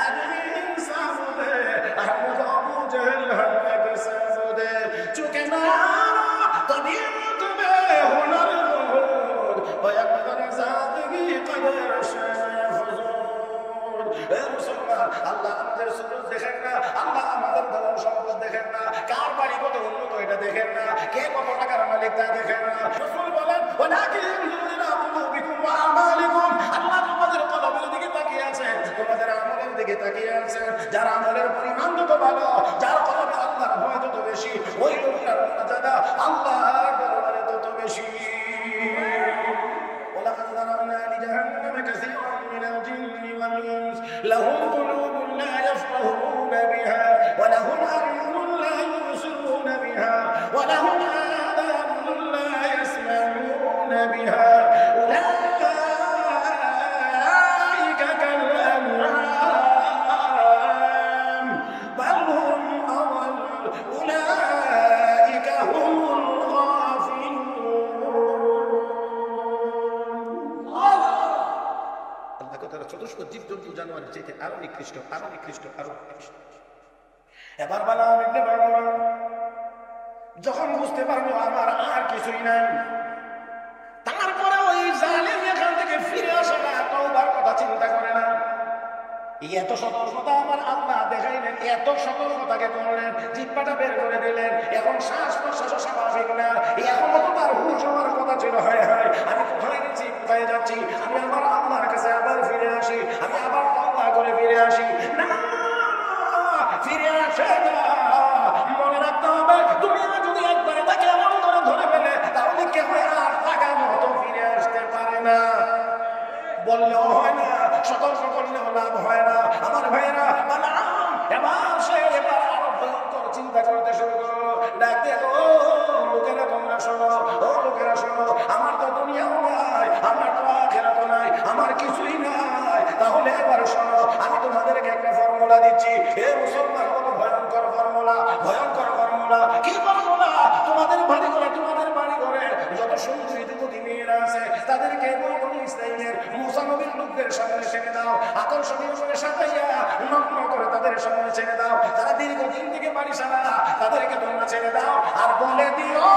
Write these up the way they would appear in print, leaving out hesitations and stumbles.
আদমি ইনসান দে আহমদ আবু জেহেল হক সাবদে চুকে না তবিয়ত মে হুনর বহুত ওয়াকদর জাদগি কদর শাফজুর। এ মুসলমান, আল্লাহ আমাদের সুরত দেখেন না, আল্লাহ আমাদের ধন সম্পদ দেখেন না, কার বাড়ি কত উন্নত এটা দেখেন না, কে কত টাকার মালিক তা দেখেন না। রাসূল বলেন ওয়ালাকিন ইনজুরুনা কুলুবিকুম ওয়া আমালিকুম, আল্লাহ তোমাদের কলবের দিকে তাকিয়ে আছেন, তোমাদের আমলের দিকে তাকিয়ে আছেন। যার আমলের পরিমাণ যত ভালো, যার কলবে আল্লাহর ভয় যত বেশি, ওই লোকটার মর্যাদা আল্লাহর দরবারে তত বেশি। ولقد ذرأنا لجهنم كثيرا من الجن والإنس لهم قلوب لا يفقهون بها ولهم أعين لا يبصرون بها ولهم آذان لا يسمعون بها أولئك كالأنعام بل هم أضل أولئك هم الغافلون। চতুষ্প জীব জন্তু জানোয়ার চাইতে আরো নিকৃষ্ট, আরো নিকৃষ্ট, আরো নিকৃষ্ট। এবার বালাম ইবনে বাররা যখন বুঝতে পারলো আমার আর কিছুই নাই, তারপরে ওই জালিম এখান থেকে ফিরে আসে না, তওবার কথা চিন্তা করে না। এত সতর্কতা আমার আল্লাহ দেখাইলেন, এত সতর্কতাকে করলেন, জিহ্বাটা বের করে দিলেন। এখন শ্বাস প্রশ্বাস স্বাভাবিক না, এখনো তো তার হুঁশ হওয়ার কথা ছিল। হয় হয় আমি কোথায় গেছি, কোথায় যাচ্ছি, আমি আমার আল্লাহর কাছে আবার ফিরে আসি, আমি আবার তওবা করে ফিরে আসি। না, ফিরে আসে না। মনে রাখতে হবে, দুনিয়া যদি একবারে তাকে এমন করে ধরে ফেলে, তাহলে কেউ আর টাকার মতো ফিরে আসতে পারে না। বললেও হয় না, সতর্ক করলেও লাভ হয় না। আমার ভাইয়েরা, এবার সে আরো ভয়ঙ্কর চিন্তা করতে শুরু করলো। ডাক দেখো, লোকেরা তোমরা শোনো, ও লোকেরা শোনো, আমার তো দুনিয়াও নাই, আমার তো আখিরাতও নাই, আমার কিছুই নাই। তাহলে এবার শোনো, আমি তোমাদেরকে একটা ফর্মুলা দিচ্ছি। হে মুসলমান, বলো ভয়ঙ্কর ফর্মুলা, ভয়ঙ্কর ফর্মুলা। কি ফর্মুলা? তোমাদের বাড়ি ঘরে, তোমাদের বাড়ি ঘরে যত সুন্দরী যুবতী মেয়েরা আছে, তাদেরকে বনি ইসরাইলের মুসা নবীর লোকদের সামনে ছেড়ে দাও, আকর্ষণীয় করে সাজাইয়া নগ্ন করে তাদের সামনে ছেড়ে দাও। তারা দীর্ঘদিন থেকে বাড়ি সারা, তাদেরকে তোমরা ছেড়ে দাও। আর বলে দিও,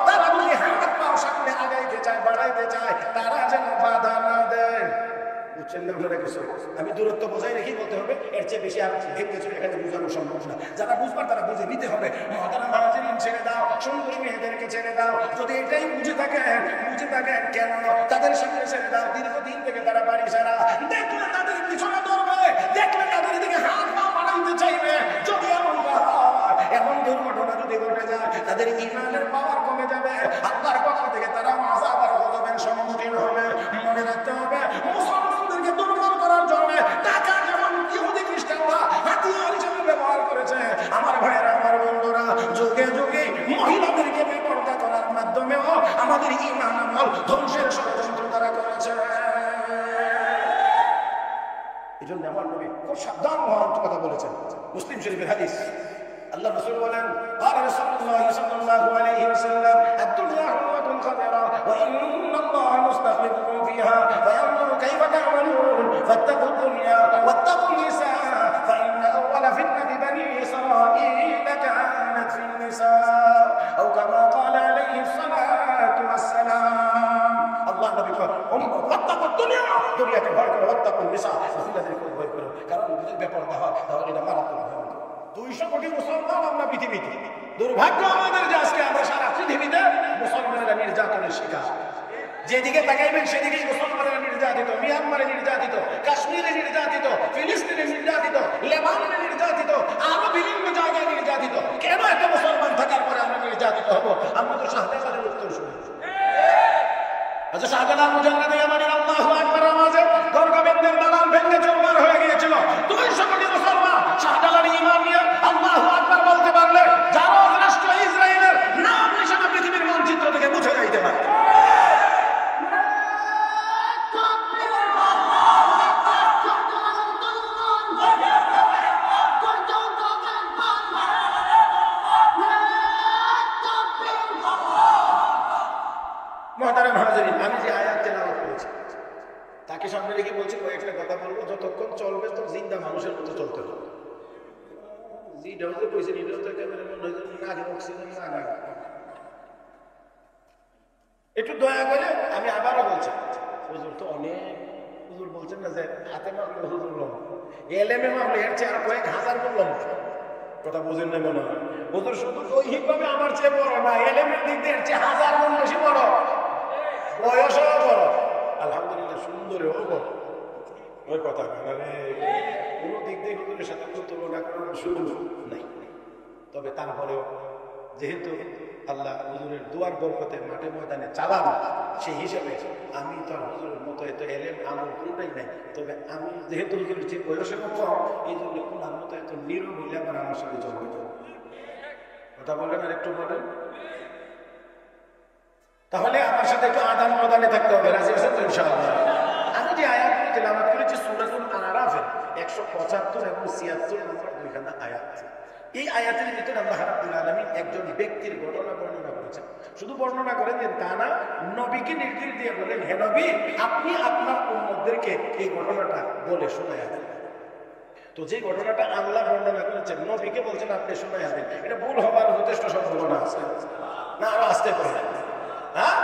তারা যদি হাত পাও সামনে আগাইতে চায়, বাড়াইতে চায়, তারা যেন বাধা না দেয়। আমি দূরত্ব বোঝাই রেখেই বলতে হবে, এর চেয়ে বেশি আর এখানে বোঝানো সম্ভব না। যারা বুঝবার তারা বুঝে নিতে হবে। মহাদারা মহাজিরিন ছেড়ে দাও, সুন্দরী মেয়েদেরকে ছেড়ে দাও। যদি এটাই বুঝে থাকেন কেন তাদের সামনে ছেড়ে দাও? দীর্ঘদিন থেকে তারা বাড়ি সারা, দেখলে তাদের পিছনে ধরবে, দেখলে তাদের দিকে হাত পা বাড়াইতে চাইবে। যদি এমন দুর্ঘটনা যদি ঘটে যায়, তাদের ঈমানের পাওয়ার কমে যাবে, আল্লাহর পক্ষ থেকে তারা আযাব আর গজবের সম্মুখীন হবে। মনে রাখতে হবে, মুসলমানদেরকে দুর্বল করার জন্য টাকা যেমন ইহুদি খ্রিস্টানরা হাতিয়ার হিসেবে ব্যবহার করেছে, আমার ভাইয়েরা, আমার বন্ধুরা, যুগে যুগে মহিলাদেরকে বেপরদা করার মাধ্যমেও আমাদের ঈমান আমল ধ্বংসের ষড়যন্ত্র তারা করেছে। এই জন্য আমার নবী খুব সাবধান হওয়ার কথা বলেছেন। মুসলিম শরীফের হাদিস, আল্লাহ রাসূল বলেন, قال رسول الله صلى الله عليه وسلم الدنيا حلوة خضراء وإن الله مستخلفكم فيها فينظر كيف تعملون فاتقوا الدنيا واتقوا النساء فإن أول فتنة بني إسرائيل كانت في النساء أو كما قال عليه الصلاة والسلام। الله نبي قال واتقوا الدنيا، দুনিয়াকে ভয় করো, واتقوا النساء, মহিলাদেরকে ভয় করো, কারণ যদি বেপরদা হয় তাহলে এটা মারাত্মক হবে। 200 কোটি মুসলমান আমরা পৃথিবীতে, দুর্ভাগ্য আমাদের যে আজকে আমরা সারা পৃথিবীতে মুসলমানেরা নির্যাতনের শিকার। যেদিকে তাকাইবেন সেদিকেই মুসলমানেরা নির্যাতিত, মিয়ানমারে নির্যাতিত, কাশ্মীরে নির্যাতিত, ফিলিস্তিনে নির্যাতিত, লেবাননে নির্যাতিত, আরো বিভিন্ন জায়গায় নির্যাতিত। কেন একটা মুসলমান থাকার পরে আমরা নির্যাতিত হব? আমরা তো শাহজালালের উত্তর শুনি। আচ্ছা, শাহজালাল মুজাল্লাদে ইয়ামানির আল্লাহু আকবার আওয়াজে গর্গবেন্দ্রের দালান ভেঙে চুরমার হয়ে গিয়েছিল। 200 কোটি মুসলমান শাহজালালের ঈমান নিয়ে আল্লাহু আকবার বলতে পারলে যারা রাষ্ট্র ইসরায়েলের নাম নিশানা পৃথিবীর মানচিত্র থেকে মুছে যাইতে পারে। মানুষের মতো চলতে হবে। যেটাও যে কইছেন এটাও তো একেবারে মনে হয় নাকে অক্সিজেন না। একটু দয়া করে আমি আবারও বলছি, হুজুর তো অনেক, হুজুর বলছেন না যে হাতে মারলে হুজুর লম্বা, এলেমে মারলে এর চেয়ে আর কয়েক হাজার গুণ লম্বা। কথা বুঝেন না মনে হয়? হুজুর শুধু দৈহিকভাবে আমার চেয়ে বড় না, এলেমের দিক দিয়ে এর চেয়ে হাজার গুণ বেশি বড়, বয়সও বড়, আলহামদুলিল্লাহ সুন্দরেও বড়। ওই কথা মানে কোনো দিক দিয়ে হুজুরের সাথে তুলনা করার সুযোগ নাই। তবে তারপরেও যেহেতু আল্লাহ হুজুরের দুয়ার বরকতে মাঠে ময়দানে চালান, সেই হিসাবে আমি তো আর হুজুরের মতো এত এলেম আমল কোনটাই নাই। তবে আমি যেহেতু হুজুরের যে বয়সে কম, এই জন্য কোনার মতো এত নীরব হইলে আবার আমার সাথে চলবে। কথা বললেন আর একটু বলেন। তাহলে আমার সাথে একটু আদান প্রদানে থাকতে হবে, রাজি আছেন তো ইনশাআল্লাহ? আমি যে আয়াতগুলি তেলাওয়াত করেছি সূরাতুল আরাফের 175 এবং 76 নম্বর দুইখানা আয়াত। এই আয়াতের ভিতরে আল্লাহ রাব্বুল আলামিন একজন ব্যক্তির ঘটনা বর্ণনা করেছেন। শুধু বর্ণনা করেন যে তা না, নবীকে নির্দেশ দিয়ে বলেন, হে নবী, আপনি আপনার উম্মতদেরকে এই ঘটনাটা বলে শোনায়া দেন। তো যে ঘটনাটা আল্লাহ বর্ণনা করেছেন, নবীকে বলছেন আপনি শোনায়া দেন, এটা ভুল হবার যথেষ্ট সম্ভাবনা আছে না? আরো আসতে পারে, হ্যাঁ,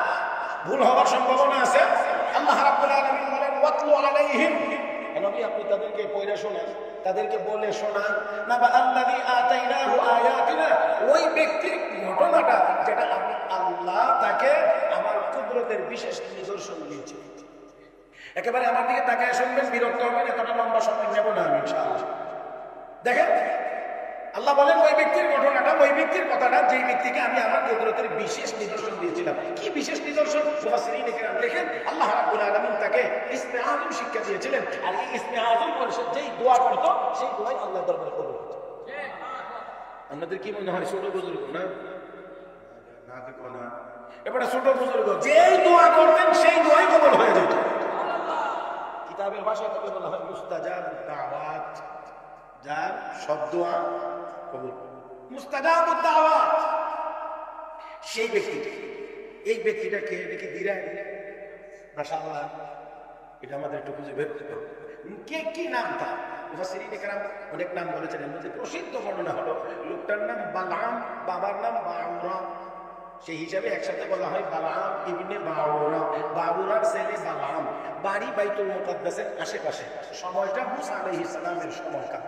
ভুল হওয়ার সম্ভাবনা আছে। আল্লাহ রাব্বুল আলামিন বলেন, ওয়াতলু আলাইহিম, নবী আপনি তাদেরকে পড়ে শোনান, তাদেরকে বলে শোনান না, বা আল্লাযী আতাইনাহু আয়াতিনা, ওই ব্যক্তির ঘটনাটা যেটা আমি আল্লাহ তাকে আমার কুদরতের বিশেষ নিদর্শন দিয়েছি। একেবারে আমার দিকে তাকায় শুনবেন, বিরক্ত হবেন, এতটা লম্বা সময় নেব না আমি ইনশাআল্লাহ। দেখেন আল্লাহ বলেন ওই ব্যক্তির ঘটনাটা, ওই ব্যক্তির কথাটা, যেই ব্যক্তিকে আমি আমার কুদরতের বিশেষ নিদর্শন দিয়েছিলাম। কি বিশেষ নিদর্শন? মুফাসসিরিন কিরাম লেখেন, আল্লাহ রাব্বুল আলামিন তাকে ইসমে আযম শিক্ষা দিয়েছিলেন। আর এই ইসমে আযম পরিষদ যেই দোয়া করত, সেই দোয়াই আল্লাহর দরবারে কবুল হতো। আপনাদের কি মনে হয় ছোট বুজুর্গ না? না দেখো না, এবারে ছোট বুজুর্গ যেই দোয়া করতেন সেই দোয়াই কবুল হয়ে যেত। কিতাবের ভাষায় তাকে বলা হয় মুস্তাজাবুদ দাওয়াত, যার সব দোয়া কবুল। মুস্তাজাবুদ দাওয়াত সেই ব্যক্তিটা, এই ব্যক্তিটাকে দেখি দিরা মাশাআল্লাহ, এটা আমাদের একটু খুঁজে বের করতে হবে কে কি নাম তার। মুফাসসিরিন কেরাম অনেক নাম বলেছেন, এর মধ্যে প্রসিদ্ধ বর্ণনা হলো লোকটার নাম বালাম, বাবার নাম বাউরা। সেই হিসাবে একসাথে বলা হয় বালাম ইবনে বাউরা, বাউরার ছেলে বালাম। বাড়ি বাইতুল মুকাদ্দাসের আশেপাশে। সময়টা মুসা আলাইহিস সালামের সময়কাল।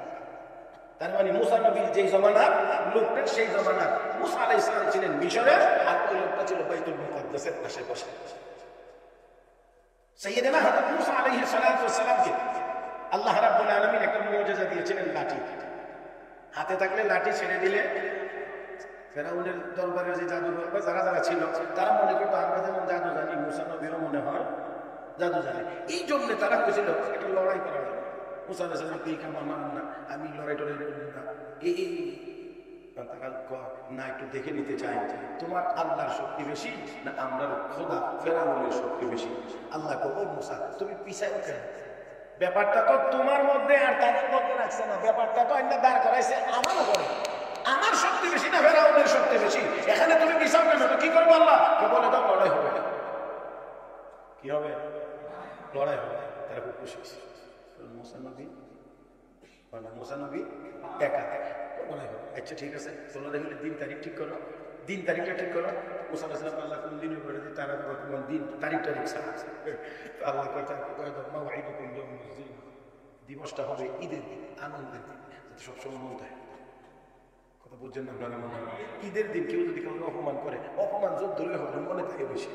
তার মানে মুসা নবীর যেই জমানার লোকটা, সেই জমানার মুসা আলাইহিস সালাম ছিলেন মিশরে, আর ওই লোকটা ছিল বাইতুল মুকাদ্দাসের আশেপাশে। সাইয়েদনা হযরত মুসা আলাইহিস সালামকে আল্লাহ রাব্বুল আলামিন একটা মুজিজা দিয়েছিলেন, লাঠি। হাতে থাকলে লাঠি ছেড়ে দিলে ফেরাউনের দরবারে যে জাদুঘর বা যারা যারা ছিল, তারা মনে করতো আমরা যেমন জাদু জানি, মুসা নবীরও মনে হয় জাদু জানে। এই জন্য তারা করেছিল একটা লড়াই করা হবে। মুসা আলাইহিস সালামকে এই কাম আমার না, আমি লড়াই টড়াই করব না। এই তারা না একটু দেখে নিতে চাই, তোমার আল্লাহর শক্তি বেশি না আমরার খোদা ফেরাউনের শক্তি বেশি? আল্লাহ কো, মুসা তুমি পিছায় কেন? ব্যাপারটা তো তোমার মধ্যে আর তাদের মধ্যে রাখছে না, ব্যাপারটা তো একটা দাঁড় করাইছে আমার উপরে। আমার শক্তি বেশি না ফেরাউনের শক্তি বেশি? এখানে তুমি পিছাও কেন? তো কি করবো? আল্লাহ বলে দাও লড়াই হবে। কি হবে? লড়াই হবে। তারা খুব খুশি। মুসা নবী একা লড়াই হবে। আচ্ছা ঠিক আছে, তোমরা দেখলে দিন তারিখ ঠিক করো, দিন তারিখটা ঠিক করো। মুসা আলাইহিস সালাম আল্লাহ কোন দিনে করে দিই, তারা তোমার দিন তারিখ ছাড়া আল্লাহ দিবসটা হবে ঈদের দিন, আনন্দের দিন, যাতে সবসময় মন থাকে। কথা বুঝছেন না আপনারা? মনে হয় ঈদের দিন কেউ যদি কাউকে অপমান করে, অপমান যোগ ধরে হবে, মনে থাকে বেশি,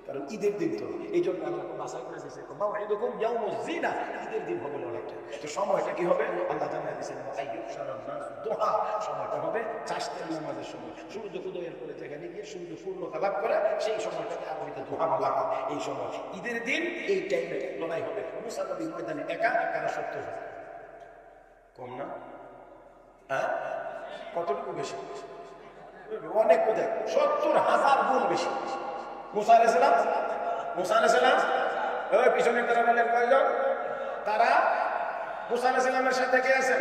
কারণ ঈদের দিন তো। এই জন্য আল্লাহ বাছাই করে দিয়েছে মাওঈদুকুম ইয়াউমুজ যিনা, ঈদের দিন হবে লড়াইটা। তো সময়টা কি হবে? আল্লাহ জানাই দিয়েছেন আইয়ুবশারান নাস দুহা, সময়টা হবে চাষতের নামাজের সময়। সূর্য উদয়ের পরে যেখানে গিয়ে সূর্য পূর্ণতা লাভ করে, সেই সময়টাকে আরবিতে দুহা বলা হয়। এই সময় ঈদের দিন, এই টাইমে লড়াই হবে। মুসা নবী ময়দানে একা, কারা 70 কম না? হ্যাঁ, কতটুকু বেশি? অনেক, কোথায় 70,000 গুণ বেশি। মুসা আলাইহিস সালাম ওই পিছনে তারা বলেন কয়জন? তারা মুসা আলাইহিস সালামের সাথে কে আছেন?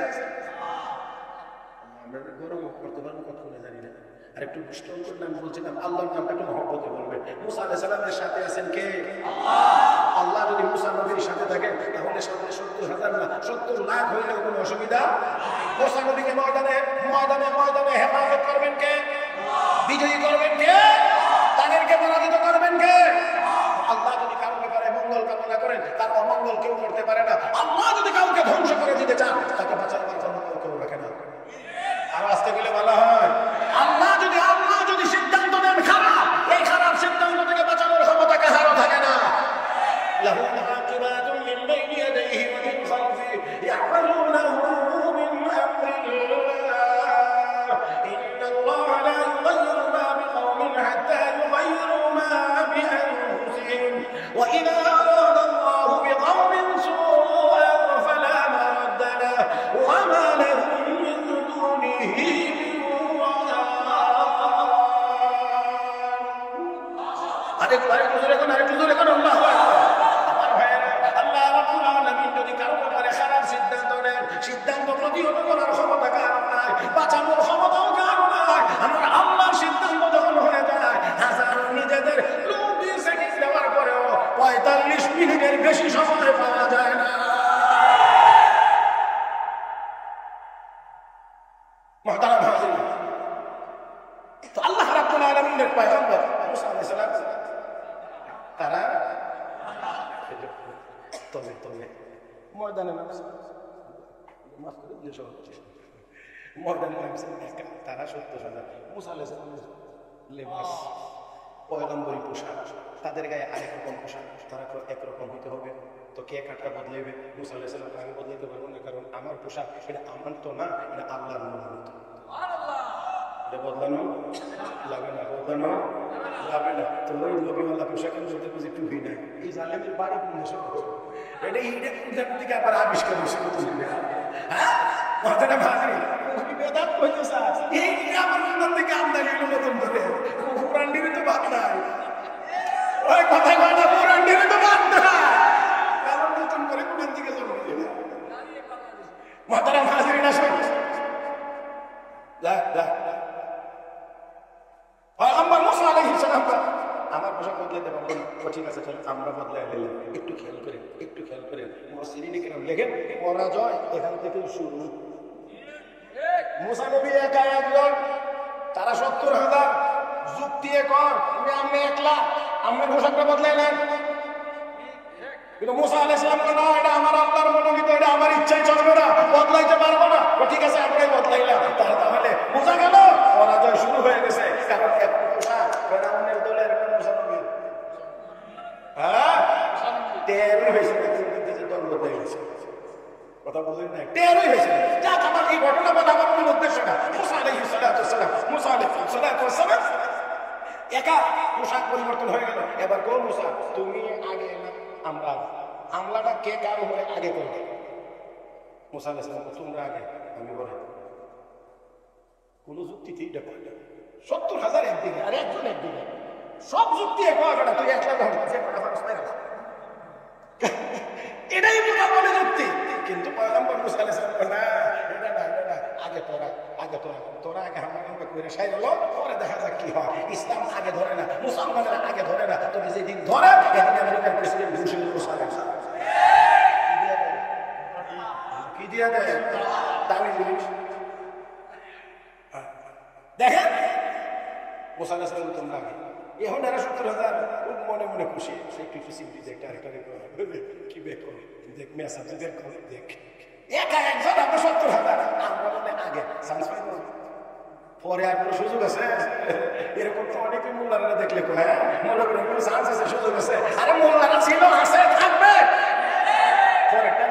আমরা গরম করতে পারবো কতক্ষণে জানি না। আর একটু স্ট্রং করে নাম বলছিলাম, আল্লাহর নামটা একটু মহব্বতে বলবেন। মুসা আলাইহিস সালামের সাথে আছেন কে? আল্লাহ। আল্লাহ যদি মুসা নবীর সাথে থাকে, তাহলে 70,000 না 70 লাখ হইলেও কোনো অসুবিধা। মুসা নবীকে ময়দানে ময়দানে ময়দানে হেফাজত করবেন কে? বিজয়ী করবেন কে? তাদেরকে পরাজিত করবেন কে? আল্লাহ যদি কারো ব্যাপারে মঙ্গল কামনা করেন, তার অমঙ্গল কেউ করতে পারে না। আল্লাহ যদি কাউকে ধ্বংস করে দিতে চান, তাকে বাঁচানোর জন্য কেউ রাখে না। আর আসতে গেলে বলা হয়, আল্লাহ যদি সিদ্ধান্ত নেন খারাপ, এই খারাপ সিদ্ধান্ত থেকে বাঁচানোর ক্ষমতা কারো থাকে না। লাহু মুআকিবাতুন মিন বাইনি ইয়াদাইহি ওয়া মিন খালফিহি ইয়াহফাযুনাহু মিন আমরিল্লাহ। ইন্নাল্লাহা লা ইউগায়্য়িরু মা বিকওমিন হাত্তা ইউগায়্য়িরু মা বিআনফুসিহিম ওয়া ইযা আরাদা আল্লাহু বিকওমিন সুআন ফালা মারাদ্দা লাহু ওয়া মা লাহুম মিন দুনিহি মিন ওয়াল। আরেকটু জোরে কোন আল্লাহু আকবার। আমার ভাইয়েরা, আল্লাহ রাব্বুল আলামিন যদি কারো ব্যাপারে খারাপ সিদ্ধান্ত নেন, সিদ্ধান্ত প্রতিহত করার ক্ষমতা কারো নাই, বাঁচানোর ক্ষমতাও কারো নাই। আমার আল্লাহর সিদ্ধান্ত যখন হয়ে যায়, হাজার নিজেদের লোক দিয়ে সেকেন্ড দেওয়ার পরেও 45 মিনিটের বেশি সময় পাওয়া যায় না। মুহতারাম হাজিরিন, তো আল্লাহ রাব্বুল আলামিনের পয়গম্বর মুসা আলাইহিস সালাম তারা ময়দানে তারা 70,000 মুসা আলাইহিস সালামের লেবাস পয়গম্বরী পোশাক, তাদের গায়ে আরেক রকম পোশাক, তারা একরকম হইতে হবে। তো কে কাঠটা বদলাইবে? মুসা আলাইহিস সালাম আমি বদলাইতে পারবো না, কারণ আমার পোশাক এটা আমার তো না, এটা আল্লাহর মনোনীত। এটা বদলানো লাগে না, বদলানো লাগে না। তো ওই নবীওয়ালা পোশাকের মধ্যে বুঝি টুপি নাই, এই জালেমের বাড়ি কোন দেশে? এটা এইটা কোথার থেকে আবার আবিষ্কার হয়েছে? হ্যাঁ, কথাটা ভাবি বেদাত কইতেছে এই আমার মন থেকে আমদানি হলো নতুন করে। পুরান দিনে তো বাদ নাই, ওই কথা কয় না, পুরান দিনে তো বাদ নাই, কারণ নতুন করে কোন দিকে জন্ম দিল। মুহতারাম হাজিরিন, আসুন পয়গম্বর মুসা আলাইহিস সালাম আমার পোশাক বদলাইতে পারবেন? ঠিক আছে, চল আমরা বদলাই নিলাম। একটু খেয়াল করেন মুফাসসিরিনে কেরাম লেখেন, পরাজয় এখান থেকে শুরু। মুসা নবী একা একজন, তারা 70,000 যুক্তি কর আমি একলা, আমার পোশাকটা বদলাই নেন। কিন্তু মুসা আলাইহিস সালাম না, এটা আমার আল্লাহর মনোনীত, এটা আমার ইচ্ছাই চলবে না, বদলাইতে পারবো না। ঠিক আছে, আমরাই বদলাইলাম। তাহলে বোঝা গেল পরাজয় শুরু হয়ে গেছে, কারণ এক পোশাক ফেরাউনের দলের মুসা নবী টেরই হয়েছে, দল বদলাই গেছে। কথা বলেন না, টেরই হয়েছে। যাক, আমার এই ঘটনা বলা আমার মূল উদ্দেশ্য না। মুসা আলাইহিস সালাম একা পোশাক পরিবর্তন হয়ে গেল। এবার কোন মুসা, তুমি আগে না আমরা আগে, হামলাটা কে কার উপরে আগে করবে? মুসা আলাইহিস সালাম তোমরা আগে, আমি বলে কোন যুক্তিতেই এটা পাই না। 70,000 একদিকে আর একজন একদিকে, সব যুক্তি এক হবে না। তুই একলা এটাই বোঝা বলে যুক্তি। কিন্তু পয়গম্বর মুসা আলাইহিস সালাম না, এটা না, আগে তোরা আগে হামলা করে সাই হলো, পরে দেখা যাক কি হয়। ইসলাম আগে ধরে না, মুসলমানেরা আগে ধরে না। তবে যেদিন ধরে সেদিন আমেরিকার প্রেসিডেন্ট বুশ কি দিয়ে দেয় দেখেন। মুসা আলাইহিস সালাম তোমরা আগে, এখন এরা 70,000 খুব মনে মনে খুশি। একটু খুশি দেখতে আরেকটা কি বেক করে দেখ, মেসাজ বেক করে দেখ, একা একজন আমরা 70,000 আমরা বলে আগে চান্স পাইব, পরে আর কোনো সুযোগ আছে? এরকম তো অনেকে মোল্লারা দেখলে হ্যাঁ মনে করে কোনো চান্স আছে, সুযোগ আছে। আরে মোল্লারা ছিল, আছে, থাকবে। পরেরটা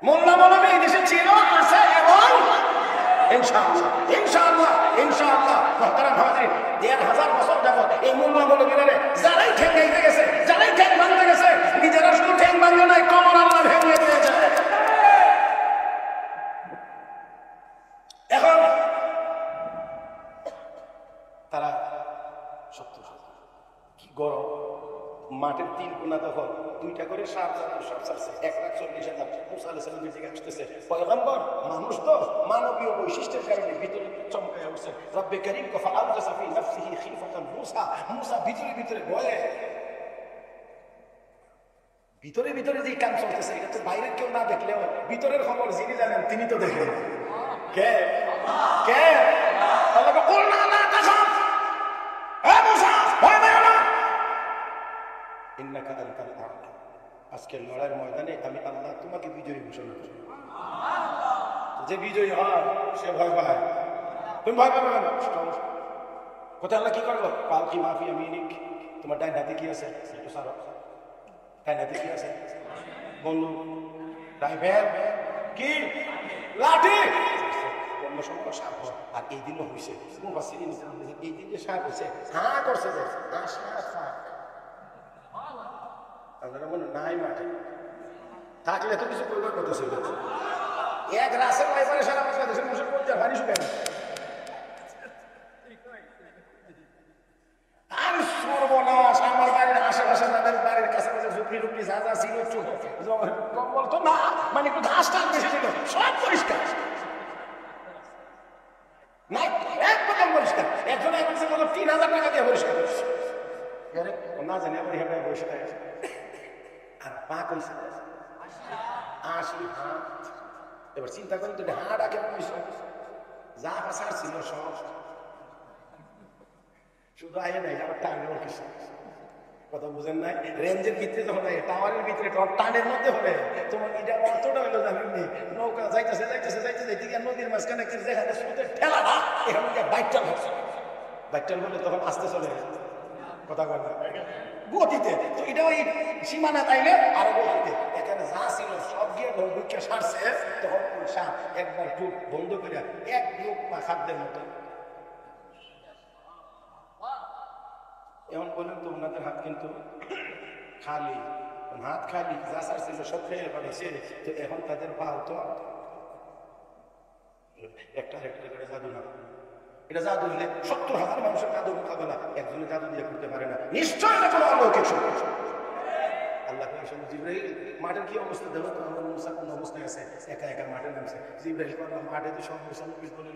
মোল্লা মৌলবী এই দেশে ছিল, আছে এবং ইনশাআল্লাহ ইনশাআল্লাহ ইনশাআল্লাহ মুহতারাম হাজিরিন 1,000 বছর যাবত এই মোল্লা মৌলবীরা যারাই ঠ্যাং গাইতে গেছে, যারাই ঠ্যাং ভাঙতে গেছে, নিজেরা শুধু ঠ্যাং ভাঙে নাই, কমর আল্লাহ ভেঙে দিয়েছে। এখন তারা 70,000 কি গরম, মাঠের 3 কোণা তখন 2টা করে সাপ ছাড়ছে, 1,40,000। মুসা আলাইহিস সালামের দিকে আসতেছে। পয়গম্বর মানুষ তো মানবীয় বৈশিষ্ট্যের কারণে ভিতরে চমকায় উঠছে। রব্বে করিম কফা আওজাসা ফি নাফসিহি খিফাতান মুসা, মুসা ভিতরে ভয়ে ভিতরে ভিতরে যে কাম চলতেছে এটা তো বাইরের কেউ না দেখলেও ভিতরের খবর যিনি জানেন তিনি তো দেখেন। কে কে? আল্লাহকে বল না না তাখাফ, এ মুসা ভয় পেও না, ইন্নাকা আনতাল আ'লা। আজকের লড়াইয়ের ময়দানে আমি আল্লাহ তোমাকে বিজয়ী ঘোষণা করি। যে বিজয়ী হয় সে ভয় পায়, তুমি ভয় পাবে না। কোথায় আল্লাহ কি করলো? পালকি মাফি আমিনিক, তোমার ডাইন হাতে কি আছে? একটু সারো। ডাইন হাতে কি আছে? বন্ধু, রাইফেল, কি লাঠি। অন্য সময় সাপ হয়, আর এই দিনও হয়েছে। এই দিন যে সাপ হয়েছে হ্যাঁ করছে যে আপনারা মনে নাই মাঠে থাকলে তো কিছু পরিবার করতেছে। এক রাসের ওয়াইফারে সারা বাংলাদেশের মানুষের পর্যায়ে পানি শুকায় না। আর সর্বনাশ, আমার বাড়ির আশেপাশে তাদের বাড়ির কাছাকাছি ঝুপড়ি টুপড়ি যা যা ছিল জঙ্গল তো না, মানে একটু ঘাস টাস বেশি ছিল, সব পরিষ্কার না, একদম পরিষ্কার। একজন এক ৩,০০০ টাকা দিয়ে পরিষ্কার করছে, না জানি আপনি হেঁটে পরিষ্কার। আর পা কইছে ৮০ হাত। এবার চিন্তা করেন তো হাট আগে যা পাশার ছিল সব শুধু আয় নাই, আবার টানেও কিছু কথা বুঝেন নাই। রেঞ্জের ভিতরে যখন টাওয়ারের ভিতরে টানের মধ্যে হবে তোমার এটা অর্থটা হইলো জানেননি, নৌকা যাইতেছে যাইতেছে যাইতেছে এদিকে নদীর মাঝখানে যেখানে স্রোতের ঠেলাটা এখানে বাইকটাল হচ্ছে, বাইকটাল বলে তখন আসতে চলে কথা কথা গতিতে। তো এটা ওই সীমানা তাইলে আরো গতিতে এখানে যা ছিল সব গিয়ে ঢুকে সারছে, তখন সাপ একবার ঢুক বন্ধ করে এক লোক বা খাদ্যের মতো। এমন বললেন তো ওনাদের হাত কিন্তু খালি, হাত খালি, যা সারছিল সব খেয়ে পাঠিয়েছে। তো এখন তাদের পা তো একটা একটা করে জাদু না, এটা জাদু হলে ৭০,০০০ মানুষের জাদু মোকাবেলা একজনের জাদু দিয়ে করতে পারে না, নিশ্চয় এটা কোনো অলৌকিক শক্তি। আল্লাহ জিবরাইল মাঠের কি অবস্থা দেখো তো, আমার মুসা কোন অবস্থায় আছে, একা একা মাঠে নামছে। জিবরাইল বললাম মাঠে তো সব মুসা নবী বলে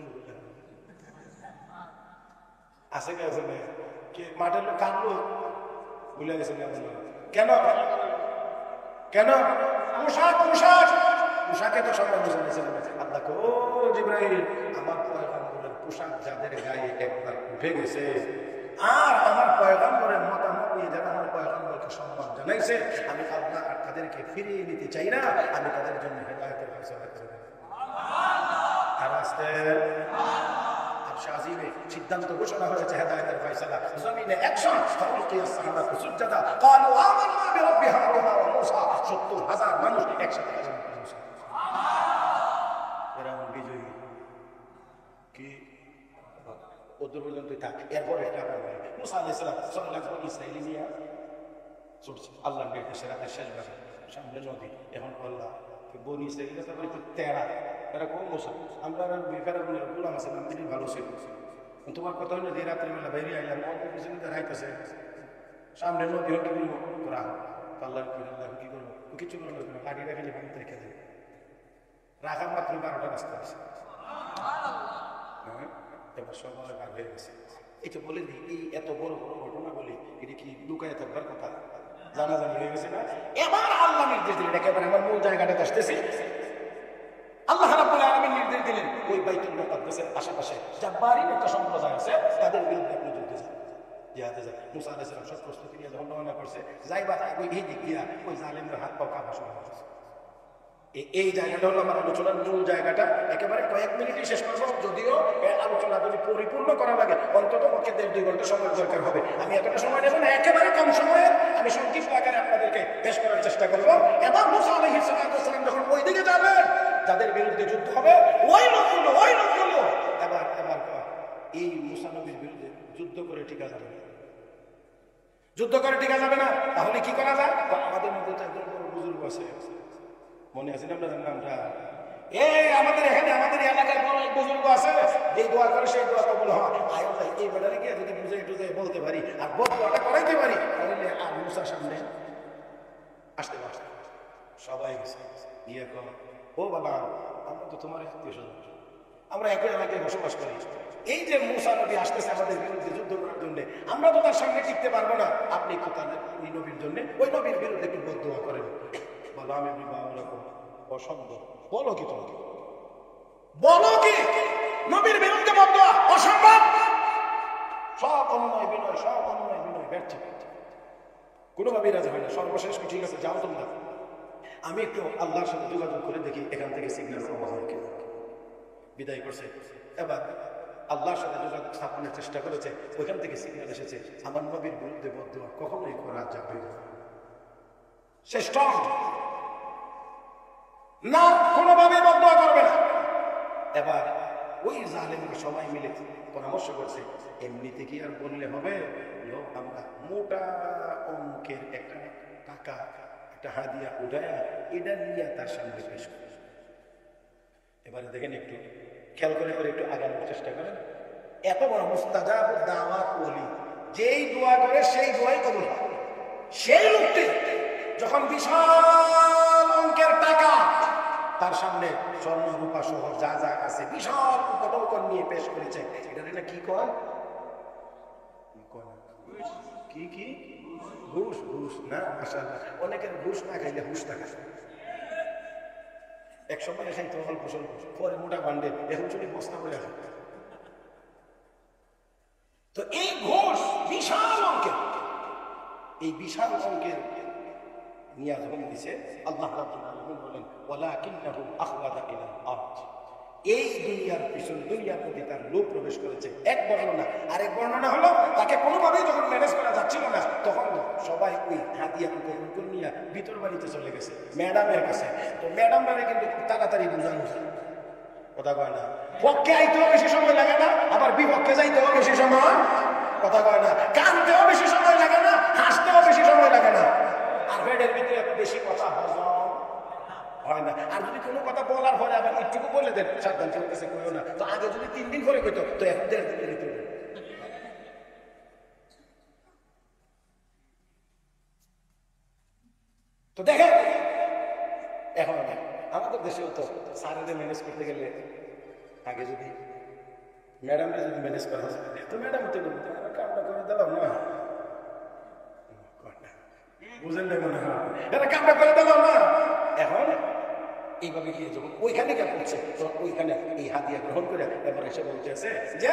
আছে গেছে না, কে মাঠের লোক কাঁদলো ভুলে গেছে কেন কেন? পোশাক পোশাক পোশাকে তো সবাই বুঝে নিয়েছিলেন। আল্লাহ কো জিবরাইল আমার পয়গম্বরের পোশাক যাদের গায়ে একবার উঠে গেছে আর আমার পয়গম্বরের মতামত নিয়ে যারা আমার পয়গম্বরকে সম্মান জানাইছে, আমি আল্লাহ আর তাদেরকে ফিরিয়ে নিতে চাই না, আমি তাদের জন্য হেদায়েতের ফয়সালা করে দেব। আর আস্তে শাজিবে সিদ্ধান্ত ঘোষণা হয়েছে হেদায়েতের ফয়সালা, জমিনে অ্যাকশন। ফাউলকিয়াস সাহাবাতু সুজদা ক্বালু আমান্না বিরাব্বি হারুন ওয়া মূসা। ৭০,০০০ মানুষ একসাথে এরকম বিজয়ী কি ওদের পর্যন্ত থাক। এরপরে মুসা আলাইহিস সালাম সল্লাল্লাহু ইসরাঈলী নিয়ে ছুটছে আল্লাহর নির্দেশে রাতের শেষবার সামনে নদী। এখন আল্লাহ বনি ইসরাঈলী তো একটু তেরা এরা কোন মুসা, আমরা ফেরাউনের গোলাম আছে নাম তিনি ভালো ছিল। তোমার কথা হলো যে রাত্রিবেলা বাইরে আইলাম পিছনে হাইতেছে সামনে নদী কি বলবো তোরা আল্লাহ কি করবো, কিছু করলো লাঠি রাখলে পানিতে রেখে দেবে। রাখার মাত্র ১২টা রাস্তা আছে, এবার সকালে বার হয়ে গেছে। এই তো বলে দিই এই এত বড় বড় ঘটনা বলি এটা কি লুকায় থাকবার কথা, জানাজানি হয়ে গেছে না। এবার আল্লাহ নির্দেশ দিলেন, একেবারে আমার মূল জায়গাটা আসতেছি। আল্লাহ রাব্বুল আলামিন নির্দেশ দিলেন ওই বাইতুল মুকাদ্দাসের আশেপাশে জাব্বারিন একটা সম্প্রদায় আছে, তাদের বিরুদ্ধে আপনি যুদ্ধে যান, জিহাদে যান। মুসা আলাইহিস সালাম সব প্রস্তুতি নিয়ে যখন রওনা করছে, যাইবার আগে এই দিক দিয়া ওই জালেমদের হাত পা কাঁপা শুরু হয়েছে। এই জায়গাটা হলো আমার আলোচনার মূল জায়গাটা, একেবারে কয়েক মিনিটই শেষ করবো। যদিও আলোচনা যদি পরিপূর্ণ করা লাগে অন্তত পক্ষে ১.৫-২ ঘন্টা সময় দরকার হবে। আমি এতটা সময় নেব না, একেবারে কম সময়ে আমি সংক্ষিপ্ত আকারে আপনাদেরকে পেশ করার চেষ্টা করবো। এবার মুসা আলাইহিস সালাম যখন ওই দিকে যাবেন যাদের বিরুদ্ধে যুদ্ধ হবে, ওই লোকগুলো এবার এই মুসা নবীর বিরুদ্ধে যুদ্ধ করে টিকা যাবে না, যুদ্ধ করে টিকা যাবে না। তাহলে কি করা যায়? আমাদের মধ্যে তো একজন বড় বুজুর্গ আছে, মনে আছে না আপনাদের নামটা? আমাদের এখানে আমাদের এলাকায় বড় এক বুজুর্গ আছে, এই দোয়া করে সেই দোয়া কবুল হয়। আয় ভাই এই বেলারে গিয়ে যদি বুঝে টুঝে বলতে পারি আর দোয়াটা করাইতে পারি, তাহলে আর মুসার সামনে আসতে পারছে। সবাই গিয়ে ও বাবা আমরা তো তোমার আত্মীয় স্বজন, আমরা একই এলাকায় বসবাস করি, এই যে মুসা নবী আসতেছে আমাদের বিরুদ্ধে যুদ্ধ করার জন্য, আমরা তো তার সামনে টিকতে পারবো না, আপনি একটু তার ওই নবীর জন্য ওই নবীর বিরুদ্ধে একটু বদদোয়া করেন। বলো আমি ওরকম অসম্ভব, বলো কি তুমি, বলো কি নবীর বিরুদ্ধে বদদোয়া অসম্ভব? সব অনুনয় বিনয়, সব অনুনয় বিনয় ব্যর্থ, কোনোভাবেই রাজি হয় না। সর্বশেষ ঠিক আছে যাও তোমরা, আমি একটু আল্লাহর সাথে যোগাযোগ করে দেখি এখান থেকে সিগন্যাল পাওয়া হয় কিনা। বিদায় করছে। এবার আল্লাহর সাথে যোগাযোগ স্থাপনের চেষ্টা করেছে, ওইখান থেকে সিগন্যাল এসেছে আমার নবীর বিরুদ্ধে বদদোয়া কখনোই করা যাবে না। সে স্ট্রং না, কোনোভাবে বদদোয়া করবে না। এবার ওই জালেমের সবাই মিলে পরামর্শ করছে, এমনিতে কি আর বললে হবে? আমরা মোটা অঙ্কের একটা টাকা, একটা হাদিয়া উঠায়া এটা নিয়ে তার সামনে পেশ করি। এবারে দেখেন একটু খেয়াল করে একটু আগানোর চেষ্টা করেন। এত বড় মুস্তাজাব দাওয়াত ওলি, যেই দোয়া করে সেই দোয়াই কবুল হয়। সেই লোকটি যখন বিশাল অঙ্কের টাকা তার সামনে স্বর্ণ রূপা সহ যা যা আছে বিশাল উপটৌকন নিয়ে পেশ করেছে, এটা না কি কয়? কি কি ঘুষ? ঘুষ না, মাশাআল্লাহ। অনেকের ঘুষ না খাইলে হুশ থাকে। এক সময় খাইতে অল্প স্বল্প, পরে মোটা বান্ডে, এখন চুরি বস্তা করে আসে। তো এই ঘুষ বিশাল অঙ্কের, এই বিশাল অঙ্কের নিয়ে যখন দিছে, আল্লাহ রাব্বুল আলামিন বলেন ওয়ালাকিন্নাহু আখলাদা ইলাল আরদ, এই দুনিয়ার পিছনে দুনিয়ার প্রতি তার লোভ প্রবেশ করেছে। এক বর্ণনা। আরেক বর্ণনা হলো তাকে কোনোভাবেই যখন ম্যানেজ করা যাচ্ছিল না, তখন সবাই ওই হাতিয়া উপকরণ নিয়ে ভিতর বাড়িতে চলে গেছে ম্যাডামের কাছে। তো ম্যাডামরা কিন্তু খুব তাড়াতাড়ি বুঝানো কথা কয় না, পক্ষে আইতেও বেশি সময় লাগে না, আবার বিপক্ষে যাইতেও বেশি সময় কথা কয় না, কানতেও বেশি সময় লাগে না, হাসতেও বেশি সময় লাগে না, আর পেটের ভিতরে বেশি কথা হজম হয় না। আর যদি কোনো কথা বলার পরে আবার একটুকু বলে দেন সাবধান চলতেছে কইও না, তো আগে যদি 3 দিন করে কইতো তো এখন 1.5 দিন দিতে হবে। তো দেখেন এখন আমাদের দেশেও তো স্যারেদের ম্যানেজ করতে গেলে আগে যদি ম্যাডামরা যদি ম্যানেজ করা যায়, তো ম্যাডাম তো কামটা করে দিলাম না, বুঝেন না মনে হয় এটা কামটা করে দিলাম না। এখন এইভাবে গিয়ে যখন ওইখানে গিয়ে পড়ছে, তো ওইখানে এই হাদিয়া গ্রহণ করে এবার এসে বলতেছে যে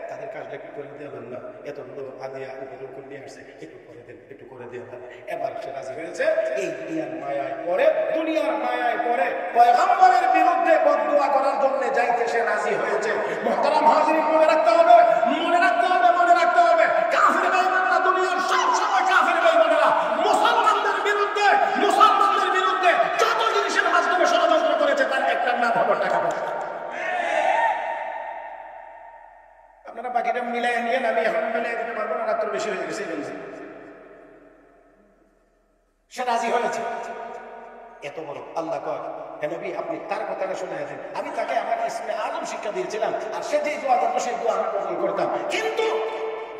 তাদের কাজটা একটু করে দেওয়া না, এতগুলো হাদিয়া উপলক্ষ নিয়ে আসছে, একটু করে দেন, একটু করে দেওয়া। এবার সে রাজি হয়েছে। এই দুনিয়ার মায়ায় পড়ে, দুনিয়ার মায়ায় পড়ে পয়গম্বরের বিরুদ্ধে বদদুয়া করার জন্য যাইতে সে রাজি হয়েছে। মুহতারাম হাজিরিন, মনে রাখতে হবে, মনে রাখতে হবে, মনে রাখতে হবে, কাফির বেঈমানরা দুনিয়ার সব সময় কাফির বেঈমানরা মুসলমানদের বিরুদ্ধে, মুসলমানদের বিরুদ্ধে যত জিনিসের মাধ্যমে ষড়যন্ত্র করেছে তার একটা নাম হলো টাকা পয়সা। আপনারা বাকিটা মিলাই নিয়ে আমি এখন মিলাই দিতে পারবো না, রাত্র বেশি হয়ে গেছে। সে রাজি হয়েছে। এত বড় আল্লাহ কয়, হে নবী আপনি তার কথাটা শুনে আছেন, আমি তাকে আমার ইসমে আজম শিক্ষা দিয়েছিলাম, আর সে যে দোয়া করতো সেই দোয়া আমি কবুল করতাম। কিন্তু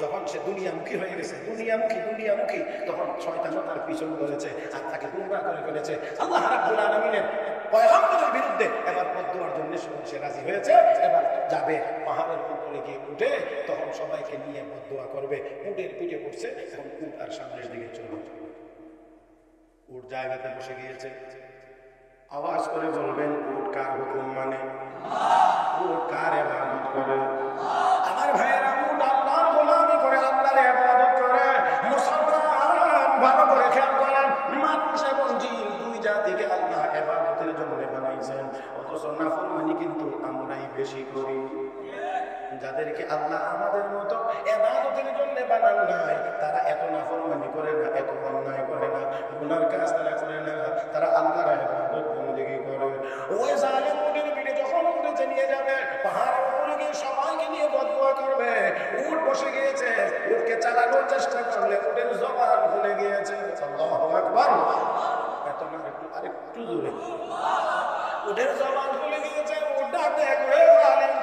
যখন সে দুনিয়ামুখী হয়ে গেছে, দুনিয়ামুখী, তখন শয়তানও তার পিছন ধরেছে আর তাকে গুমরাহ করে ফেলেছে। আল্লাহ রাব্বুল আলামিনের পয়গম্বরের বিরুদ্ধে এবার বদদুয়ার জন্য সে রাজি হয়েছে। এবার যাবে পাহাড়ের উপরে গিয়ে উঠে, তখন সবাইকে নিয়ে বদদুয়া করবে। উটের পিঠে উঠছে, এখন উট আর সামনের দিকে চলে, উট জায়গাতে বসে গিয়েছে। আওয়াজ করে বলবেন উট কার হুকুম মানে, উট কার ইবাদত করে? আমার ভাইয়েরা, উট আল্লাহর গোলামি করে, আল্লাহর ইবাদত করে। মুসলমান ভালো করে খেয়াল করেন, মানুষ এবং জিন দুই জাতিকে আল্লাহ ইবাদতের জন্য বানাইছেন, অথচ নাফরমানি কিন্তু আমরাই বেশি করি। যাদেরকে আল্লাহ আমাদের মতো ইবাদতের জন্য বানান নাই, তারা এত নাফরমানি করে না, এত অন্যায় করে না, গুনার কাজ তারা করে না, তারা আল্লাহর ইবাদত বন্দেগী করে। ওই জালেম উটের পিঠে যখন উঠেছে নিয়ে যাবে, পাহাড়ের উপরে গিয়ে সবাইকে নিয়ে বদদুয়া করবে। উট বসে গিয়েছে, উটকে চালানোর চেষ্টা করলে উটের জবান খুলে গিয়েছে। আল্লাহু আকবার। এত না, আরেকটু জোরে। উটের জবান খুলে গিয়েছে, উট ডাকতে করে জালেম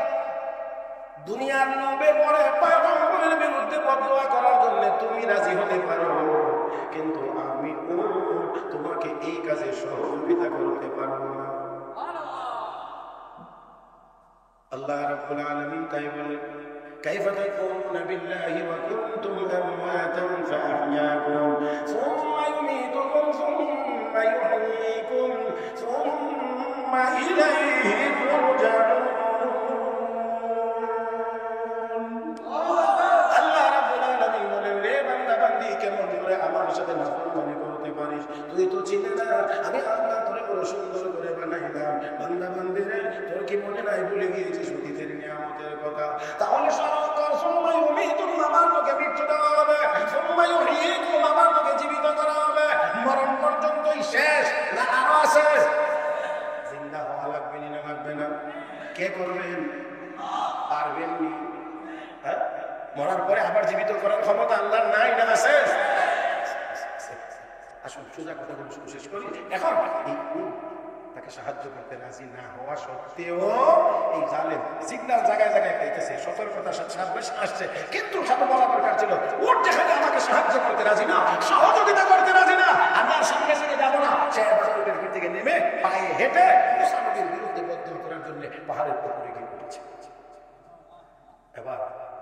দুনিয়ার লোভে পড়ে পয়গম্বরের বিরুদ্ধে বদদুয়া করার জন্য তুমি রাজি হতে পারো, কিন্তু আমি তোমাকে এই কাজে সহযোগিতা করতে পারবো না। আল্লাহ রাব্বুল আলামিন তাই বলে كيف تكفرون بالله وكنتم أمواتا فأحياكم ثم يميتكم ثم يحييكم ثم إليه ترجعون আল্লাহ রাব্বুল আলামিন বলেন রে বান্দা বান্দি কেমন করে আমার সাথে নাফরমানি করতে পারিস তুই তো চিনে না আমি আল্লাহ তোরে বড় সুন্দর করে বানাইলাম বান্দা বান্দি রে তোর কি মনে নাই ভুলে গিয়েছিস অতীতের নিয়ামতের কথা তাহলে স্মরণ কর সময় উমিতুম আমার তোকে মৃত্যু দেওয়া হবে সময় উহিকুম আমার তোকে জীবিত করা হবে মরণ পর্যন্তই শেষ না আরো আছে জিন্দা হওয়া লাগবে না লাগবে না কে করবেন পারবেন নি হ্যাঁ মরার পরে আবার জীবিত করার ক্ষমতা আল্লাহর নাই না আছে আসুন সোজা কথা বলে শেষ করি এখন তাকে সাহায্য করতে রাজি না হওয়া সত্ত্বেও এই জালেম সিগন্যাল জায়গায় জায়গায় পাইতেছে সতর্কতা সামনে আসছে কিন্তু সাথে বলা দরকার ছিল ওর যেখানে আমাকে সাহায্য করতে রাজি না সহযোগিতা করতে রাজি না আমি আর সামনে সামনে যাবো না সে বাজারের ভিতর থেকে নেমে পায়ে হেঁটে মুসানবীর বিরুদ্ধে বদ্ধ করার জন্য পাহাড়ের উপরে গিয়ে উঠেছে এবার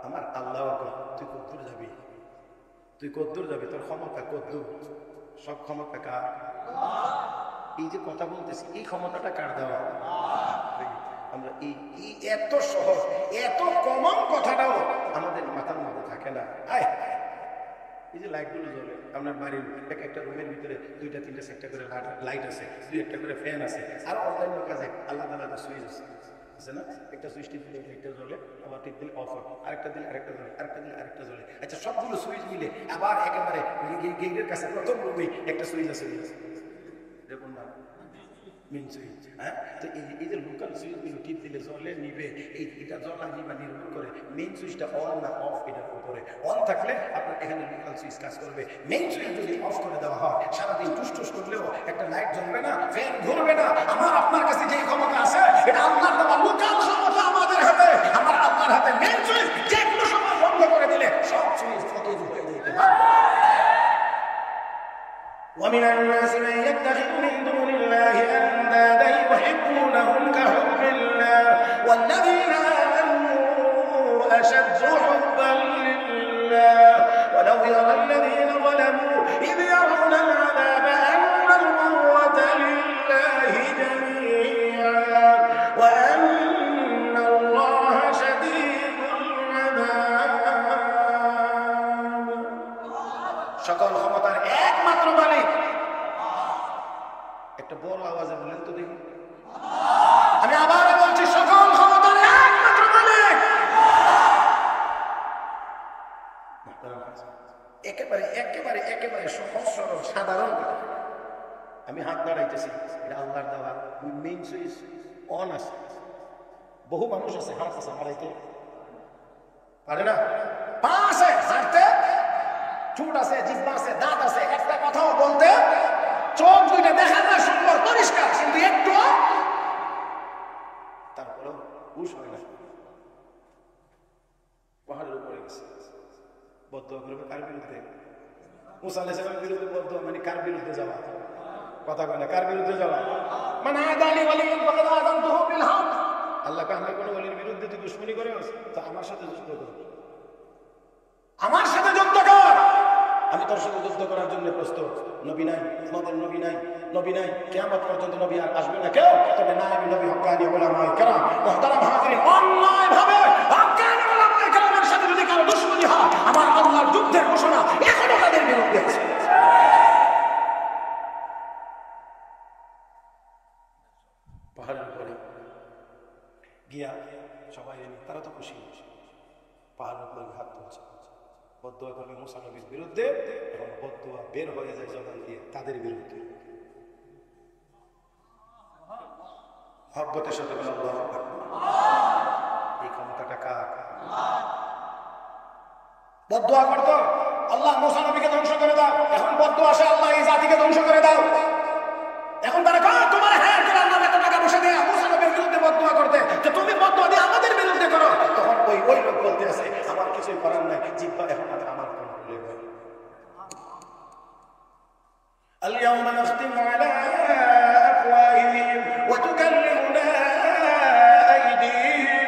আমার আল্লাহ তুই কদ্দূর যাবি তোর ক্ষমতা কদ্দূর সব ক্ষমতা কার এই যে কথা বলতেছি এই ক্ষমতাটা কার দেওয়া আমরা এই এত সহজ এত কমন কথাটাও আমাদের মাথার মধ্যে থাকে না এই যে লাইটগুলো জ্বলে আপনার বাড়ির একটা রুমের ভিতরে 2টা 3টা 4টা করে লাইট আছে 2-1টা করে ফ্যান আছে আর অন্যান্য কাজে আলাদা আলাদা সুইচ আছে না একটা সুইচ টিপ দিলে একটা জ্বলে আবার টিপ দিলে অফ হয় আরেকটা দিলে আরেকটা জ্বলে আরেকটা দিলে আরেকটা জ্বলে আচ্ছা সবগুলো সুইচ মিলে আবার একেবারে গেটের কাছে প্রথম রুমে একটা সুইচ আছে দেখুন না মেন সুইচ হ্যাঁ তো এই যে লোকাল সুইচগুলো টিপ দিলে জ্বলে নিবে এটা জ্বলা নিবা নির্ভর করে মেন সুইচটা অন না অফ এটার উপরে অন থাকলে আপনার এখানে লোকাল সুইচ কাজ করবে মেন সুইচ যদি অফ করে দেওয়া হয় সারাদিন টুস করলেও একটা লাইট জ্বলবে না ফ্যান ঘুরবে না আমার আপনার কাছে যে ক্ষমতা আছে এটা আল্লাহর দেওয়া লোকাল ক্ষমতা আমাদের হাতে আমার আল্লাহর হাতে মেন সুইচ যে কোনো সময় বন্ধ করে দিলে সব সুইচ ফকির হয়ে যেতে পারে ومن الناس من يتخذ من دون الله أندادا يحبونهم كحب الله والذين آمنوا أشد حبا لله ولو يرى الذين ظلموا إذ يرون العذاب أن القوة لله جميعا وأن الله شديد العذاب সকল ক্ষমতার একমাত্র মালিক একটা বড় আওয়াজে বলেন তো দেখি আমি আবার বলছি সকল ক্ষমতার একমাত্র মালিক একেবারে একেবারে একেবারে সহজ সরল সাধারণ কথা আমি হাত দাঁড়াইতেছি এটা আল্লাহর দেওয়া মেইন সুইচ অন আছে বহু মানুষ আছে হাত আছে দাঁড়াইতে পারে না পা আছে হাঁটতে চুট আছে জিহ্বা আছে দাঁত আছে একটা কথাও বলতে চোখ দুইটা দেখা যায় সুন্দর পরিষ্কার কিন্তু একটু তারপরেও হুশ হয় না পাহাড়ের উপরে গেছে বদদোয়া করবে কার বিরুদ্ধে মুসা আলাইহিস সালামের বিরুদ্ধে বদদোয়া মানে কার বিরুদ্ধে যাওয়া কথা বলে কার বিরুদ্ধে যাওয়া মানে আদানি ওয়ালিয়্যুন ফাকাদ আযানতুহু বিল হক আল্লাহকে আমার কোনো ওলির বিরুদ্ধে তুই দুশমনি করে তো আমার সাথে যুদ্ধ কর আমার সাথে যুদ্ধ কর আমি তোর সাথে যুদ্ধ করার জন্য প্রস্তুত নবী নাই আমাদের নবী নাই কিয়ামত পর্যন্ত নবী আর আসবে না কেউ তবে নায়েবে নবী হক্কানি উলামায়ে কেরাম মুহতারাম হাজিরিন অন্যায় ভাবে হক্কানি উলামায়ে কেরামের সাথে যদি কারো দুশমনি হয় আমার আল্লাহর যুদ্ধের ঘোষণা এখনো তাদের বিরুদ্ধে আছে পাহাড়ের উপরে গিয়া সবাই তারা তো খুশি পাহাড়ের উপরে হাত তুলছে বদদোয়া করবে মুসা নবীর বিরুদ্ধে এবং বদদোয়া বের হয়ে যায় জবান দিয়ে তাদের বিরুদ্ধে মহব্বতের সাথে এই ক্ষমতাটা কার বদদোয়া করতো আল্লাহ মুসা নবীকে ধ্বংস করে দাও এখন বদদোয়া আসে আল্লাহ এই জাতিকে ধ্বংস করে দাও এখন তারা কয় তোমার হ্যাঁ করে আল্লাহ এত টাকা বসে দেয় মুসা নবীর বিরুদ্ধে বদদোয়া করতে যে তুমি বদদোয়া দিয়ে আমাদের বিরুদ্ধে করো তখন ওই লোক বলতে আছে আমার কিছুই করার নাই জিহ্বা এখন আমার কন্ট্রোলে হয় اليوم نختم على أفواههم وتكلمنا أيديهم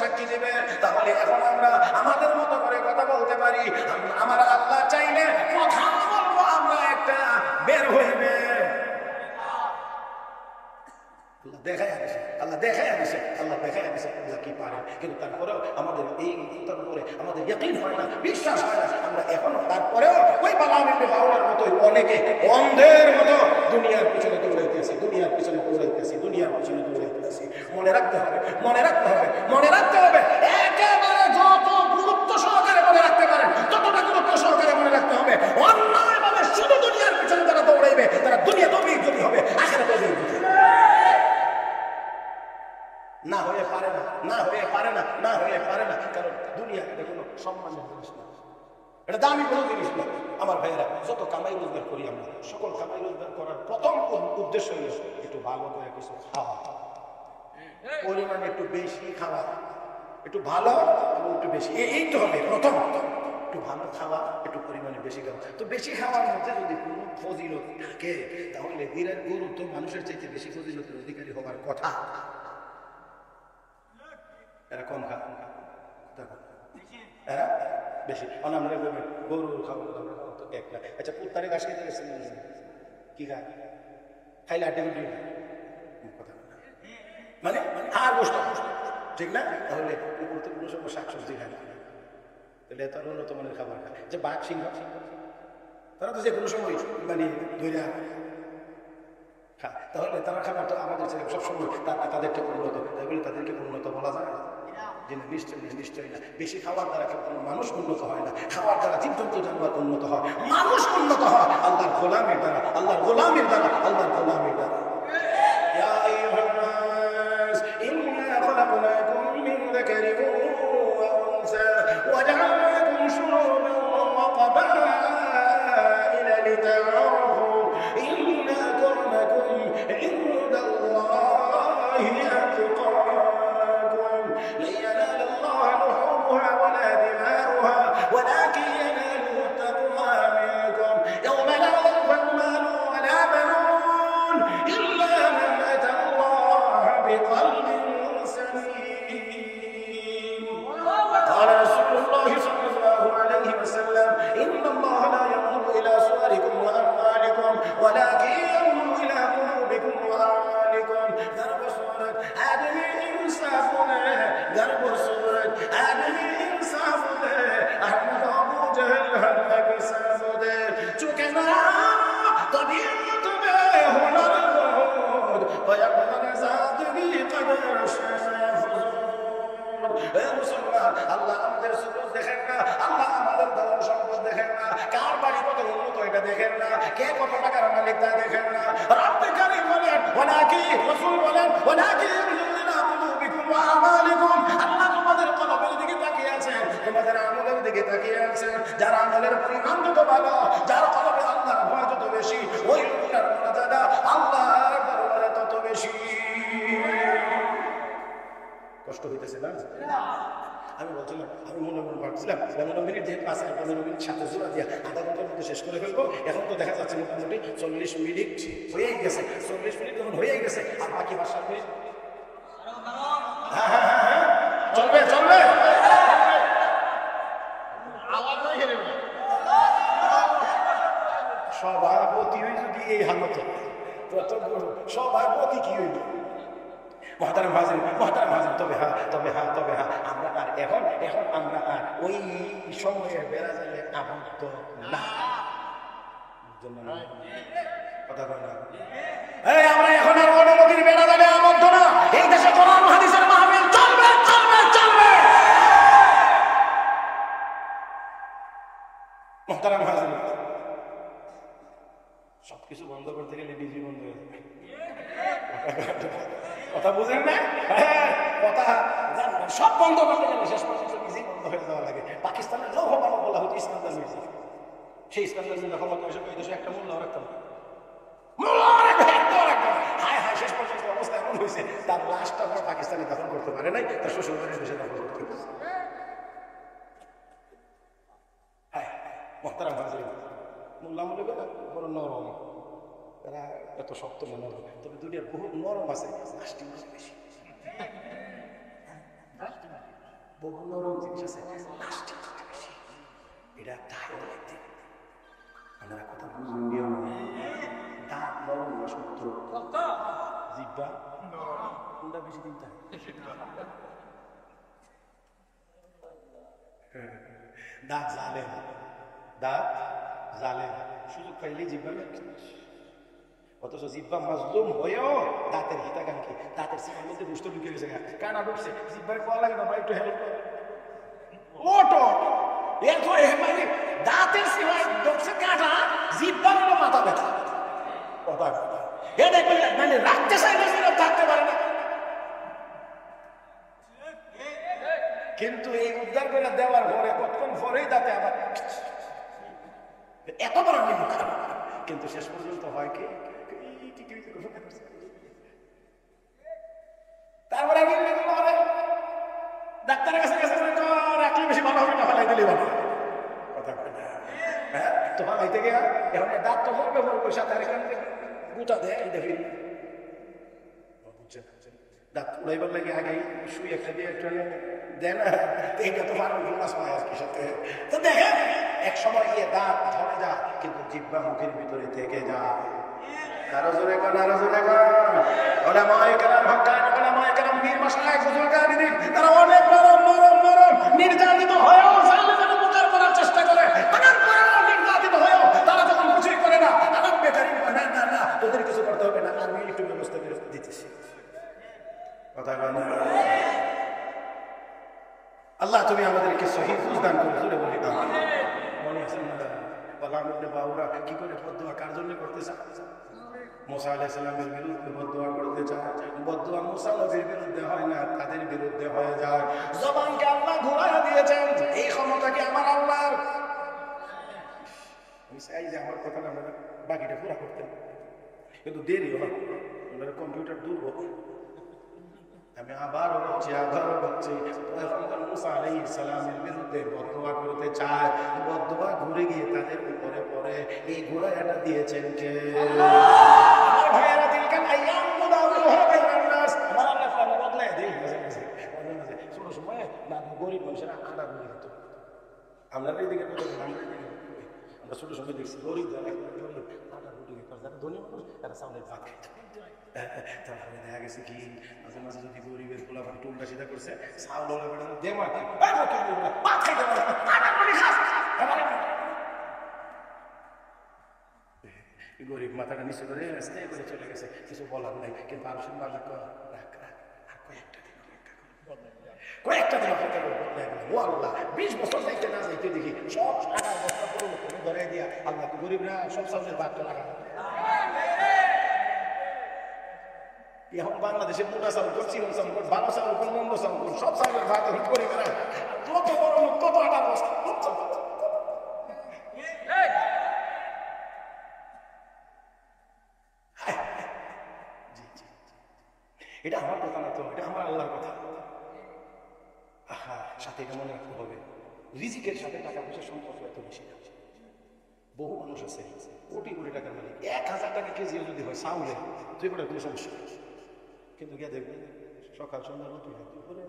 সাক্ষী দেবে। তাহলে এখন আমরা আমাদের মতো করে কথা বলতে পারি। আমার আল্লাহ চাইলে কথা বলবো আমরা একটা বের হইবে। আল্লাহ দেখাই দিছে, আল্লাহ দেখাই দিছে, আল্লাহ দেখাই দিছে আল্লাহ কি পারে। কিন্তু তারপরেও আমাদের এই তার উপরে আমাদের ইয়াকিন হয় না, বিশ্বাস হয় না। আমরা এখনো তারপরেও ওই বালাম ইবনে বাউলার মতো অনেকে অন্ধের মতো দুনিয়ার পিছনে দৌড়াইতেছি, দুনিয়ার পিছনে দৌড়াইতেছি, দুনিয়ার পিছনে দৌড়াইতেছি। মনে রাখতে হবে, মনে রাখতে হবে, মনে রাখতে হবে। একেবারে যত গুরুত্ব সহকারে মনে রাখতে পারেন ততটা গুরুত্ব সহকারে মনে রাখতে হবে। অন্যায়ভাবে শুধু দুনিয়ার পিছনে তারা দৌড়াইবে, তারা দুনিয়া দৌড়িয়ে যদি হবে আখিরাতে দৌড়িয়ে না হয়ে পারে না, না হয়ে পারে না, না হয়ে পারে না। কারণ দুনিয়া এটা কোনো সম্মানের জিনিস না, এটা দামি কোনো জিনিস না। আমার ভাইয়েরা, যত কামাই রোজগার করি আমরা, সকল কামাই রোজগার করার প্রথম উদ্দেশ্য হলো একটু ভালো করে কিছু খাওয়া, পরিমাণে একটু বেশি খাওয়া, একটু ভালো এবং একটু বেশি, এই তো হবে প্রথম। একটু ভালো খাওয়া, একটু পরিমাণে বেশি খাওয়া। তো বেশি খাওয়ার মধ্যে যদি কোনো ফজিলত থাকে তাহলে বিরাট গরু তো মানুষের চাইতে বেশি ফজিলতের অধিকারী হওয়ার কথা। এরা কম খা, এরা বেশি। আমরা গরু খাবো তো একটা। আচ্ছা, কুত্তারে ঘাস খেতে গেছে কি খায়? খাইলে আটে মিটি কথা মানে আর গোষ্ঠ, ঠিক না? তাহলে গুরুত্বপূর্ণ সময় শাকসবজি খায়, তাহলে তার উন্নত মানের খাবার খায়। যে বাঘ সিংহ তারা তো যে কোনো সময় মানে ধৈর্য খায়, তাহলে তারা খাবার তো আমাদের সবসময় তাদেরকে উন্নত, তাই তাদেরকে উন্নত বলা যায় যে নিশ্চয় না, নিশ্চয়ই না। বেশি খাওয়ার দ্বারা কোনো মানুষ উন্নত হয় না, খাওয়ার দ্বারা জীবজন্তু জানোয়ার উন্নত হয়, মানুষ উন্নত হয় আল্লাহর গোলামের দ্বারা, আল্লাহর গোলামের দ্বারা, আল্লাহর গোলামের দ্বারা। আল্লাহ আমাদের সুযোগ দেখেন না, আল্লাহ আমাদের ধন সম্পদ দেখেন না, কার বাড়ি কত উন্নত এটা দেখেন না, কে কত টাকার মালিক তা দেখেন না। রব্বে কারীম বলেন, ওয়ালাকি রাসূল বলেন, ওয়ালাকি ইলা কুলুবিকুম ওয়া আমালিকুম। আল্লাহ তোমাদের কলবের দিকে তাকিয়ে আছেন, তোমাদের আমলের দিকে তাকিয়ে আছেন। যার আমলের পরিমাণ যত ভালো, যার কলবে আল্লাহর ভয় যত বেশি, ওই লোকটার মর্যাদা আল্লাহর দরবারে তত বেশি। কষ্ট হইতেছে না? আমি বলছিলাম, আমি মনে মনে ভাবছিলাম 15 মিনিট যেহেতু আছে, 15 মিনিট সাথে জোড়া দিয়ে আধা ঘন্টার মধ্যে শেষ করে ফেলবো। এখন তো দেখা যাচ্ছে মোটামুটি 40 মিনিট হয়েই গেছে। 40 মিনিট যখন হয়েই গেছে, আর বাকি 5 মিনিট চলবে, চলবে। সভাপতি হয়ে যদি এই হালত, সভাপতি কি হইল? মহতারাম হাজির, মহতারাম হাজির। তবে হ্যাঁ, তবে হ্যাঁ, তবে হ্যাঁ, আমরা আর এখন আমরা আর ওই সময়ের বেড়া জালে আবদ্ধ না। কথা বলে না, আমরা এখন আর অনুমতির বেড়া জালে আবদ্ধ না। এই দেশে কোরআন হাদিসের মাহফিল চলবে, চলবে, চলবে। মহতারাম হাজির, সবকিছু বন্ধ করতে গেলে ডিজি বন্ধ হয়ে যাবে। কথা বুঝেন না? কথা সব বন্ধ করতে গেলে শেষ পর্যন্ত ডিজি বন্ধ হয়ে যাওয়া লাগে। পাকিস্তানের লৌহ মানব বলা হতো ইস্কান্দার মির্জা। সেই ইস্কান্দার মির্জা ক্ষমতা এসে এই দেশে একটা মূল্য রাখতাম, হায় হায়, শেষ পর্যন্ত অবস্থা এমন হয়েছে তার লাশটা আমরা পাকিস্তানে দাফন করতে পারে নাই, তার শ্বশুর বাড়ির দেশে দাফন করতে হয়েছে। হ্যাঁ, মোহতারাম হাজির, মোল্লা মৌলবী বড় নরম, তারা এত শক্ত না নরম, তবে দুনিয়ার বহু নরম আছে, লাশটি বেশি। বহু নরম জিনিস আছে, প্লাস্টিক বেশি, এটা দায় দায়িত্ব। আমরা কথা বুঝুন, নিয়ম দাঁত নরম না শক্ত, জিহ্বা কোনটা বেশি দিন থাকে? দাঁত জালেম, দাঁত জালেম, সুযোগ পাইলে জিহ্বা, অথচ জিহ্বা মাজলুম হয়েও দাঁতের হিতাকাঙ্ক্ষী, দাঁতের সিমার মধ্যে দুষ্ট ঢুকে গেছে, কানা ঢুকছে, জিহ্বার কোয়া লাগে না, ভাই একটু হেল্প করে ওটো, এর তো মানে দাঁতের সিমায় ঢুকছে কাটা, জিহ্বার হলো মাথা ব্যথা, কথা কথা এটা মানে রাখতে চাই না, থাকতে পারে না। কিন্তু এই উদ্ধার করে দেওয়ার পরে কতক্ষণ পরেই দাঁতে আবার এত বড় নিয়ম খারাপ, কিন্তু শেষ পর্যন্ত হয় কি তারপরে ডাক্তারের কাছে গেছে, রাখলে বেশি ভালো হবে না, ফেলাই দিলে ভালো, কথা হ্যাঁ তো ফালাইতে গিয়া এখন দাঁত তো হবে বলবো, সাথে আরেকখান গুটা দেয় দেখি দাঁত উড়াইবার লাগে আগেই শুই একটা দিয়ে একটা দেয় না, এইটা তো ভালো মাছ পায় আর কি সাথে। তো দেখেন এক সময় গিয়ে দাঁত ধরে যা, কিন্তু জিহ্বা মুখের ভিতরে থেকে যা। আরো জোরে গান, আরো জোরে গান। ওলামায়ে কেরাম, হক্কানি ওলামায়ে কেরাম, পীর মাশায়েখ, বুজুর্গানিদিন, তারা অনেক নরম নরম নরম, নির্যাতিত হয়েও জালেমের উপকার করার চেষ্টা করে, তারপরেও নির্যাতিত হয়েও তারা যখন কিছুই করে না, আমার বেকারি না না না তোদের কিছু করতে হবে না, আমি একটু ব্যবস্থা করে দিতেছি, কথা বলেন। আল্লাহ তুমি আমাদেরকে সহিহ বুঝ দান করো, জোরে বলি আমিন। মনে আছে না বালাম ইবনে বাউরা কি করে বদদুয়া কার জন্য করতে চায়? মুসা আলাইহিস সালামের বিরুদ্ধে বদদুয়া করতে চায়, বদদুয়া মুসা নবীর বিরুদ্ধে হয় না, তাদের বিরুদ্ধে হয়ে যায়। জবানকে আল্লাহ ঘুরাইয়া দিয়েছেন, এই ক্ষমতা কি আমার আল্লাহর? আমি চাই যে আমার কথাটা আমরা বাকিটা পুরা করতেন, কিন্তু দেরি হয়, আমাদের কম্পিউটার দুর্বল। আমি আবারও বলছি পয়গম্বর মুসা আলাইহিস সালামের বিরুদ্ধে বদদুয়া করতে চায়, বদদুয়া ঘুরে গিয়ে তাদের উপরে পড়ে, এই ঘোড়াটা দিয়েছেন কে? আমার ভাইয়েরা, তিলকাল আইয়াম নুদাউলুহা বাইনান নাস, আমার আল্লাহ কোরআন বদলায় দেই মাঝে মাঝে ছোট সময় না গরিব মানুষেরা আটা গুলি দিত, আমরা এইদিকে আমরা ছোট সময় দেখছি গরিব যারা আটা গুলি দিত, যারা ধনী মানুষ তারা চাউলের ভাত খাইত। তারপরে দেখা গেছে কি মাঝে মাঝে যদি গরিবের পোলা ভাই টুলটা সিধা করছে, চাউল গরিব মাথাটা নিচে করে আস্তে করে চলে গেছে, কিছু বলার নাই। কিন্তু আরশের মালিক কয়েকটা দিন অপেক্ষা করবো, ও আল্লাহ 20 বছর যাইতে না যাইতে দেখি সব 18 বছর পুরো ধরে দিয়া আল্লাহ গরিবরা সব চাউলের ভাতটা লাগা। এখন বাংলাদেশে মোটা চাউল কর, চিরন চাউল কর, ভালো চাউল কর, মন্দ চাউল কর, সব চাউলের ভাত হিট করে বেড়ায়, কত বড় লোক, কত আটা বস্তা। এটা আমার কথা না তো, এটা আমার আল্লাহর কথা। সাথে এটা মনে রাখতে হবে, রিজিকের সাথে টাকা পয়সার সম্পর্ক এত বেশি না। বহু মানুষ আছে কোটি কোটি টাকার মালিক, 1000 টাকা কেজিও যদি হয় চাউলে, তুই করে কোনো সমস্যা, কিন্তু গিয়ে দেখবি সকাল সন্ধ্যা রুটি বলে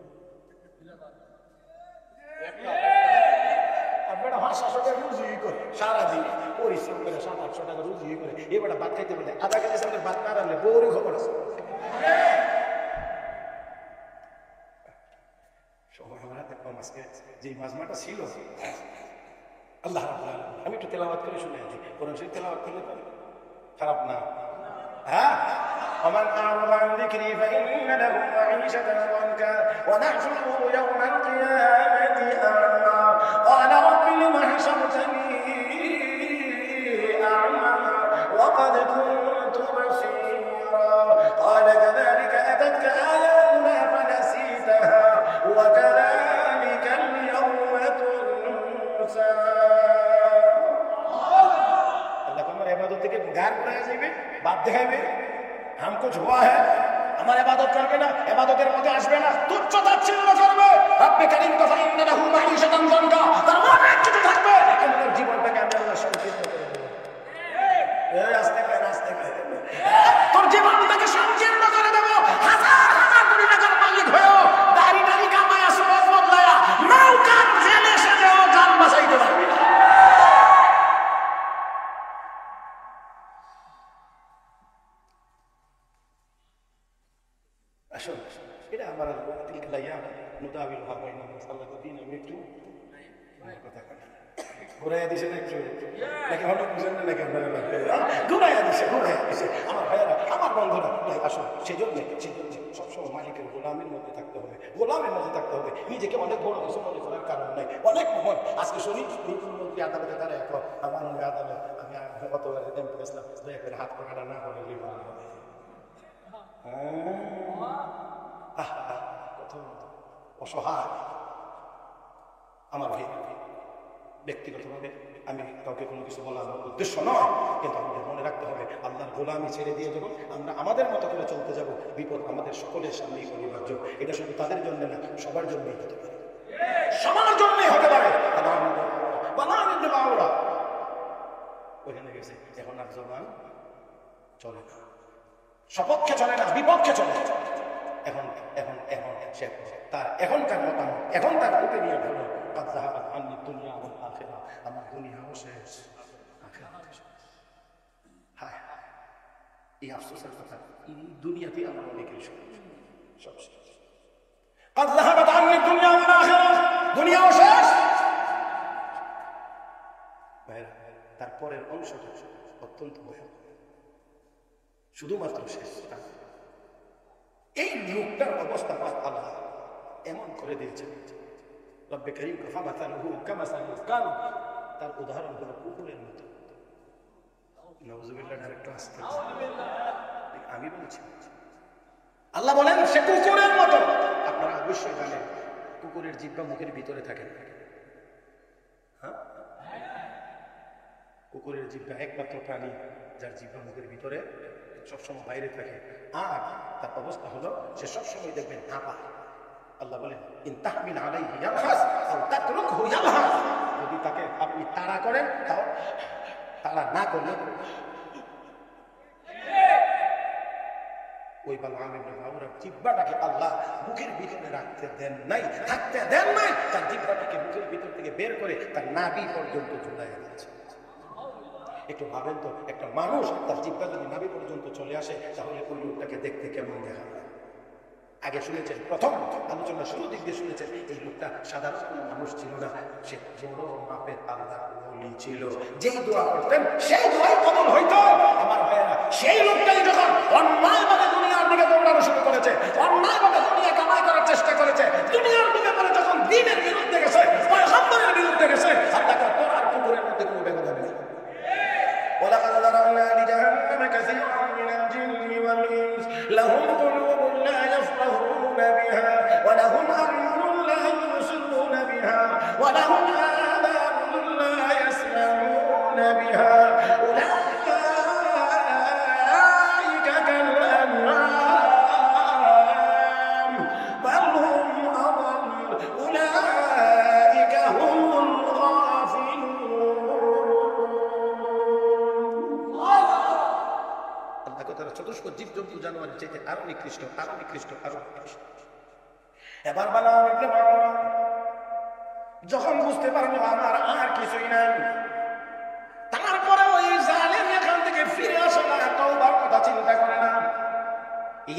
আপনারা 500 টাকা রুজি করে সারাদিন পরিশ্রম করে 700-800 টাকা রুজি করে, এবার ভাত খাইতে বলে আধা কেজি সামনে ভাত না রাখলে বউরই খবর আছে। সময় আমার হাতে কম, আজকে যে মাজমাটা ছিল আল্লাহ রাব্বুল আলামিন, আমি একটু তেলাওয়াত করে শুনে আছি, কোরআন শরীফ তেলাওয়াত করলে খারাপ না? হ্যাঁ, ومن أعرض عن ذكري فإن له معيشة ضنكا ونحشره يوم القيامة أعمى قال رب لم حشرتني أعمى وقد كنت بصيرا قال كذلك أتتك آياتنا فنسيتها وكذلك اليوم تنسى। अल्लाह को हमारे इबादत के गार बनाया जाए, बात दिखाए हम कुछ हुआ है, আমার ইবাদত করবে না, ইবাদতের মধ্যে আসবে না, তুচ্ছ তাচ্ছিল্য করবে, রব্বে কারীম কা ফাইন্না লাহু মাঈশাতান যানকা, তার অনেক কিছু থাকবে, কিন্তু জীবনটাকে আমি আল্লাহ সংকীর্ণ করে দেব। এই আস্তে করে আস্তে করে তোর জীবনটাকে সংকীর্ণ করে দেব। হাজার হাজার কোটি টাকার মালিক হয়েও দাড়ি দাড়ি কামায়া সুরজ বদলায়া ঘুরাইয়া দিছে নাকি অনেক বুঝেন না নাকি আপনারা ঘুরাইয়া দিছে আমার ভাইয়ারা আমার বন্ধুরা আসো সেজন্য সবসময় মালিকের গোলামের মধ্যে থাকতে হবে, গোলামের মধ্যে থাকতে হবে। নিজেকে অনেক বড় কিছু মনে করার কারণ নাই। অনেক মহৎ আজকে শুনি প্রধানমন্ত্রী আদালতে দাঁড়ায় আমার আদালত আমি গতবার এমপি গেছিলাম একবার হাত পাকাটা না করে লিভার হবে অসহায়। আমার ভাই ব্যক্তিগতভাবে আমি কাউকে কোনো কিছু বলার উদ্দেশ্য নয়, কিন্তু আমাদের মনে রাখতে হবে আল্লাহর গোলামি ছেড়ে দিয়ে যখন আমরা আমাদের মতো করে চলতে যাব, বিপদ আমাদের সকলের সামনেই অনিবার্য। এটা শুধু তাদের জন্য না, সবার জন্যই হতে পারে, সবার জন্যই হতে পারে। ওইখানে গেছে এখন আর জবান চলে না, সপক্ষে চলে না, বিপক্ষে চলে। এখন এখন এখন তার এখনকার মতামত, এখন তার হতে নিয়ে হলো দুনিয়া এবং আখেরা, আমার দুনিয়াও শেষ, আখেরাও শেষ। হায় এই আফসোসের কথা, এই দুনিয়াতেই আমার অনেকের সব শেষ। দুনিয়াও শেষ। তারপরের অংশটা অত্যন্ত ভয়াবহ, শুধুমাত্র শেষ। এই লোকটার অবস্থা আল্লাহ এমন করে দিয়েছে, রব্বে কারীম ফামাসালুহু কামাসালিল কালব, তার উদাহরণ হলো কুকুরের মতো। নাউযুবিল্লাহ, ডাইরেক্ট আসতে আমি বলছি, আল্লাহ বলেন সে কুকুরের মতো। আপনারা অবশ্যই জানেন কুকুরের জিহ্বা মুখের ভিতরে থাকে। হ্যাঁ, কুকুরের জিহ্বা একমাত্র প্রাণী যার জিহ্বা মুখের ভিতরে সবসময় বাইরে থাকে। আর তার অবস্থা হলো সে সবসময় দেখবেন হাঁপা। আল্লাহ বলেন ইন তাহমিল আলাইহি ইয়ালহাস আও তাতরুকহু ইয়ালহাস, যদি তাকে আপনি তাড়া করেন তাও তাড়া না করলে ওই বালআম ইবনে বাউরার জিহ্বাটাকে আল্লাহ মুখের ভিতরে রাখতে দেন নাই, থাকতে দেন নাই। তার জিহ্বাটাকে মুখের ভিতর থেকে বের করে তার নাভি পর্যন্ত ঝুলাইয়া দিয়েছে। একটু ভাবেন তো, একটা মানুষ তার জিহ্বা যদি নাভি পর্যন্ত চলে আসে তাহলে ওই লোকটাকে দেখতে কেমন দেখা হয়? আগে শুনেছেন, প্রথম আলোচনা শুরু দিক দিয়ে শুনেছেন, এই লোকটা সাধারণ কোনো মানুষ ছিল না, সে বড় মাপের আল্লাহর ওলি ছিল। যেই দোয়া করতেন সেই দোয়াই কবুল হইতো। আমার ভাইয়েরা, সেই লোকটাই যখন অন্যায়ভাবে দুনিয়ার দিকে দৌড়ানো শুরু করেছে, অন্যায়ভাবে দুনিয়া কামাই করার চেষ্টা করেছে, দুনিয়ার দিকে পরে যখন দ্বীনের বিরুদ্ধে গেছে, পয়গম্বরের বিরুদ্ধে গেছে, আল্লাহ তোর আর কুকুরের মধ্যে কোনো ব্যবধান নেই। ولقد ذرأنا لجهنم كثيرا من الجن والإنس لهم قلوب لا يفقهون بها ولهم أعين لا يبصرون بها ولهم آذان لا يسمعون بها أولئك كالأنعام بل هم أضل أولئك هم চতুষ্প জীবজন্তু জানোয়ারের চাইতে আরো নিকৃষ্ট, আরো নিকৃষ্ট, আরো নিকৃষ্ট। এবার বালাম ইবনে বাউরা যখন বুঝতে পারলো আমার আর কিছুই নাই, তারপরে ওই জালেম এখান থেকে ফিরে আসে না, তওবার কথা চিন্তা করে না।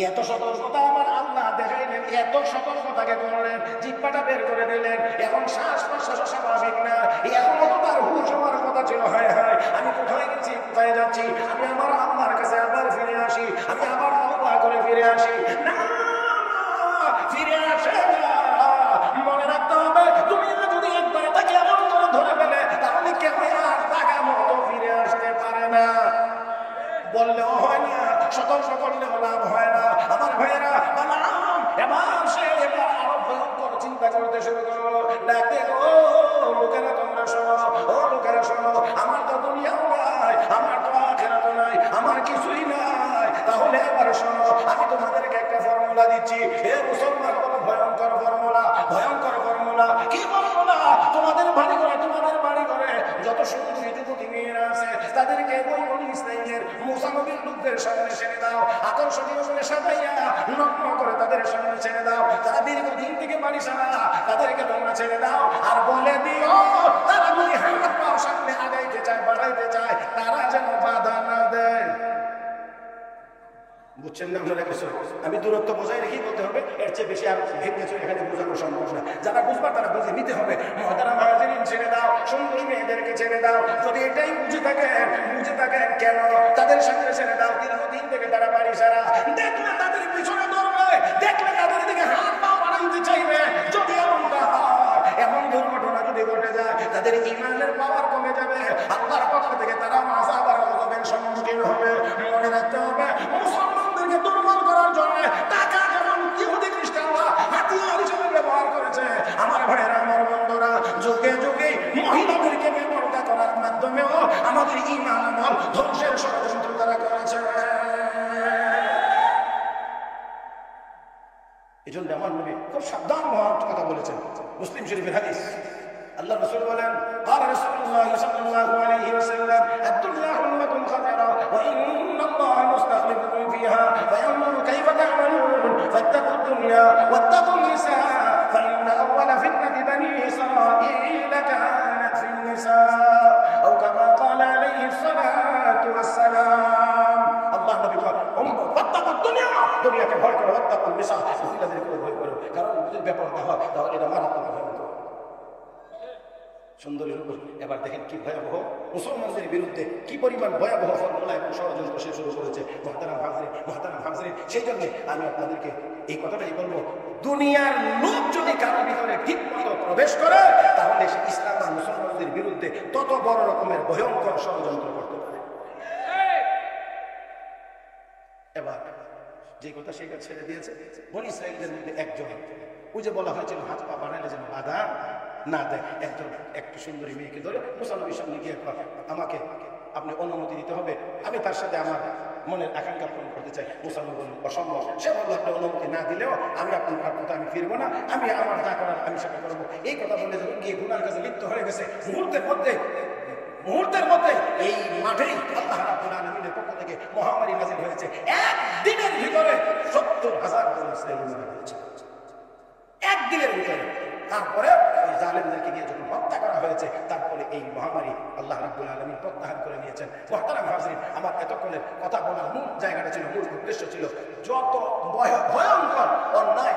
এত সতর্কতা আমার আল্লাহ দেখাইলেন, এত সতর্কতাকে করলেন, জিহ্বাটা বের করে দিলেন। এখন শ্বাস প্রশ্বাস স্বাভাবিক না, এখনো তো তার হুঁশ হওয়ার কথা ছিল। হায় হায়, আমি কোথায় গেছি, কোথায় যাচ্ছি, আমি আমার আল্লাহর কাছে আবার ফিরে আসি, আমি আবার তওবা করে ফিরে আসি। না, ফিরে আসে না। মনে রাখতে হবে, তুমি যদি একবার তাকে এমন করে ধরে ফেলে তাহলে কেউ আর টাকা মতো ফিরে আসতে পারে না। বললেও হয় না, সতর্ক করলেও লাভ হয় না। আমার ভাইয়েরা, এবার সে আরো ভয়ঙ্কর চিন্তা করতে শুরু করলো। ডাকে, ও লোকেরা তোমরা শোনো, ও লোকেরা শোনো, আমার তো দুনিয়াও নাই, আমার তো আখিরাতও নাই, আমার কিছুই নাই। তাহলে এবার শোনো, আমি তোমাদেরকে একটা ফর্মুলা দিচ্ছি। হে মুসলমান, বলো ভয়ঙ্কর ফর্মুলা, ভয়ঙ্কর ফর্মুলা। কি ফর্মুলা? তোমাদের বাড়ি করে যত সুন্দরী যুবতী মেয়েরা আছে তাদেরকে বই বলি ইসরায়েলের মুসা নবীর লোকদের সামনে ছেড়ে দাও, আকর্ষণীয় করে সাজাইয়া নগ্ন করে তাদের সামনে ছেড়ে দাও। তারা দীর্ঘদিন থেকে বাড়ি ছাড়া, তাদেরকে তোমরা ছেড়ে দাও আর বলে দিও তারা যদি হাত পাও সামনে আগাইতে চায়, বাড়াইতে চায়, তারা যেন বাধা না দেয়। বুঝছেন না আপনারা কিছু? আমি দূরত্ব বজায় রেখেই বলতে হবে, এর চেয়ে বেশি আর ভেঙে চলে এখানে বোঝানো সম্ভব না। যারা বুঝবার তারা বুঝে নিতে হবে। মহতারাম হাজিরিন, ছেড়ে দাও, সুন্দরী মেয়েদের এদেরকে ছেড়ে দাও। যদি এটাই বুঝে থাকেন কেন তাদের সঙ্গে ছেড়ে দাও? দীর্ঘদিন থেকে তারা বাড়ি সারা, দেখলে তাদের পিছনে দৌড়বে, দেখলে তাদের দিকে হাত পা বাড়াইতে চাইবে। যদি এমনটা হয়, এমন দুর্ঘটনা যদি ঘটে যায়, তাদের ঈমানের পাওয়ার কমে যাবে, আল্লাহর পক্ষ থেকে তারা আযাব আর গজবের সম্মুখীন হবে। মনে রাখতে হবে, মুসলমানদেরকে দুর্বল করার জন্য টাকা যেমন ইহুদি খ্রিস্টানরা হাতিয়ার হিসেবে ব্যবহার করেছে, আমার ভাইয়েরা, আমার বন্ধুরা, যুগে যুগে মহিলাদেরকে বেপরদা করার মাধ্যমেও আমাদের ঈমান আমল ধ্বংসের ষড়যন্ত্র তারা করেছে। এই জন্য আমার নবী খুব সাবধান হওয়ার কথা বলেছেন। মুসলিম শরীফের হাদিস, আল্লাহ রাসূল বলেন, قال رسول الله صلى الله عليه وسلم الدنيا حلوة خضراء وإن الله مستخلفكم فيها فينظر كيف تعملون فاتقوا الدنيا واتقوا النساء فإن أول فتنة بني إسرائيل كانت في النساء أو كما قال عليه الصلاة والسلام। আল্লাহ নবী বলেন, فاتقوا الدنيا, দুনিয়াকে ভয় করো, واتقوا النساء, মহিলাদেরকে ভয় করো, কারণ যদি ব্যাপারটা হয় তাহলে এটা মারাত্মক হবে। সুন্দরীর উপর এবার দেখেন কি ভয়াবহ, মুসলমানদের বিরুদ্ধে কি পরিমাণ ভয়াবহ ফর্মুলা এবং ষড়যন্ত্র সে শুরু করেছে। মুহতারাম হাজরিন, সেই জন্য আমি আপনাদেরকে এই কথাটাই বলবো, দুনিয়ার লোক যদি কারোর ভিতরে ঠিক মতো প্রবেশ করে, তাহলে সে ইসলাম আর মুসলমানদের বিরুদ্ধে তত বড় রকমের ভয়ঙ্কর ষড়যন্ত্র করতে পারে। এবার যে কথা সেটা ছেড়ে দিয়েছে, বনী ইসরাঈলদের মধ্যে একজন, ওই যে বলা হয়েছিল হাত পা বানাইলে যেন বাধা না দেয়, একজন একটু সুন্দরী মেয়েকে ধরে মুসা নবীর সামনে গিয়ে আমাকে আপনি অনুমতি দিতে হবে, আমি তার সাথে আমার মনের আকাঙ্ক্ষা পূরণ করতে চাই। মুসা নবী বললেন অসম্ভব। সে বলল, আপনি অনুমতি না দিলেও আমি আপনার কথা আমি ফিরবো না, আমি আমার যা করার আমি সেটা করবো। এই কথা বলে যখন গিয়ে গুনার কাছে লিপ্ত হয়ে গেছে, মুহূর্তের মধ্যে এই মাঠেই আল্লাহ রাব্বুল আলামিনের পক্ষ থেকে মহামারী নাযিল হয়েছে। একদিনের ভিতরে ৭০,০০০ বনী ইসরাঈল মারা গেছে, একদিনের ভিতরে। তারপরে ওই জালেমদেরকে গিয়ে যখন হত্যা করা হয়েছে, তারপরে এই মহামারী আল্লাহ রাব্বুল আলামিন প্রত্যাহার করে নিয়েছেন। মুহতারাম হাজরিন, আমার এতক্ষণের কথা বলার মূল জায়গাটা ছিল, মূল উদ্দেশ্য ছিল, যত ভয়ঙ্কর অন্যায়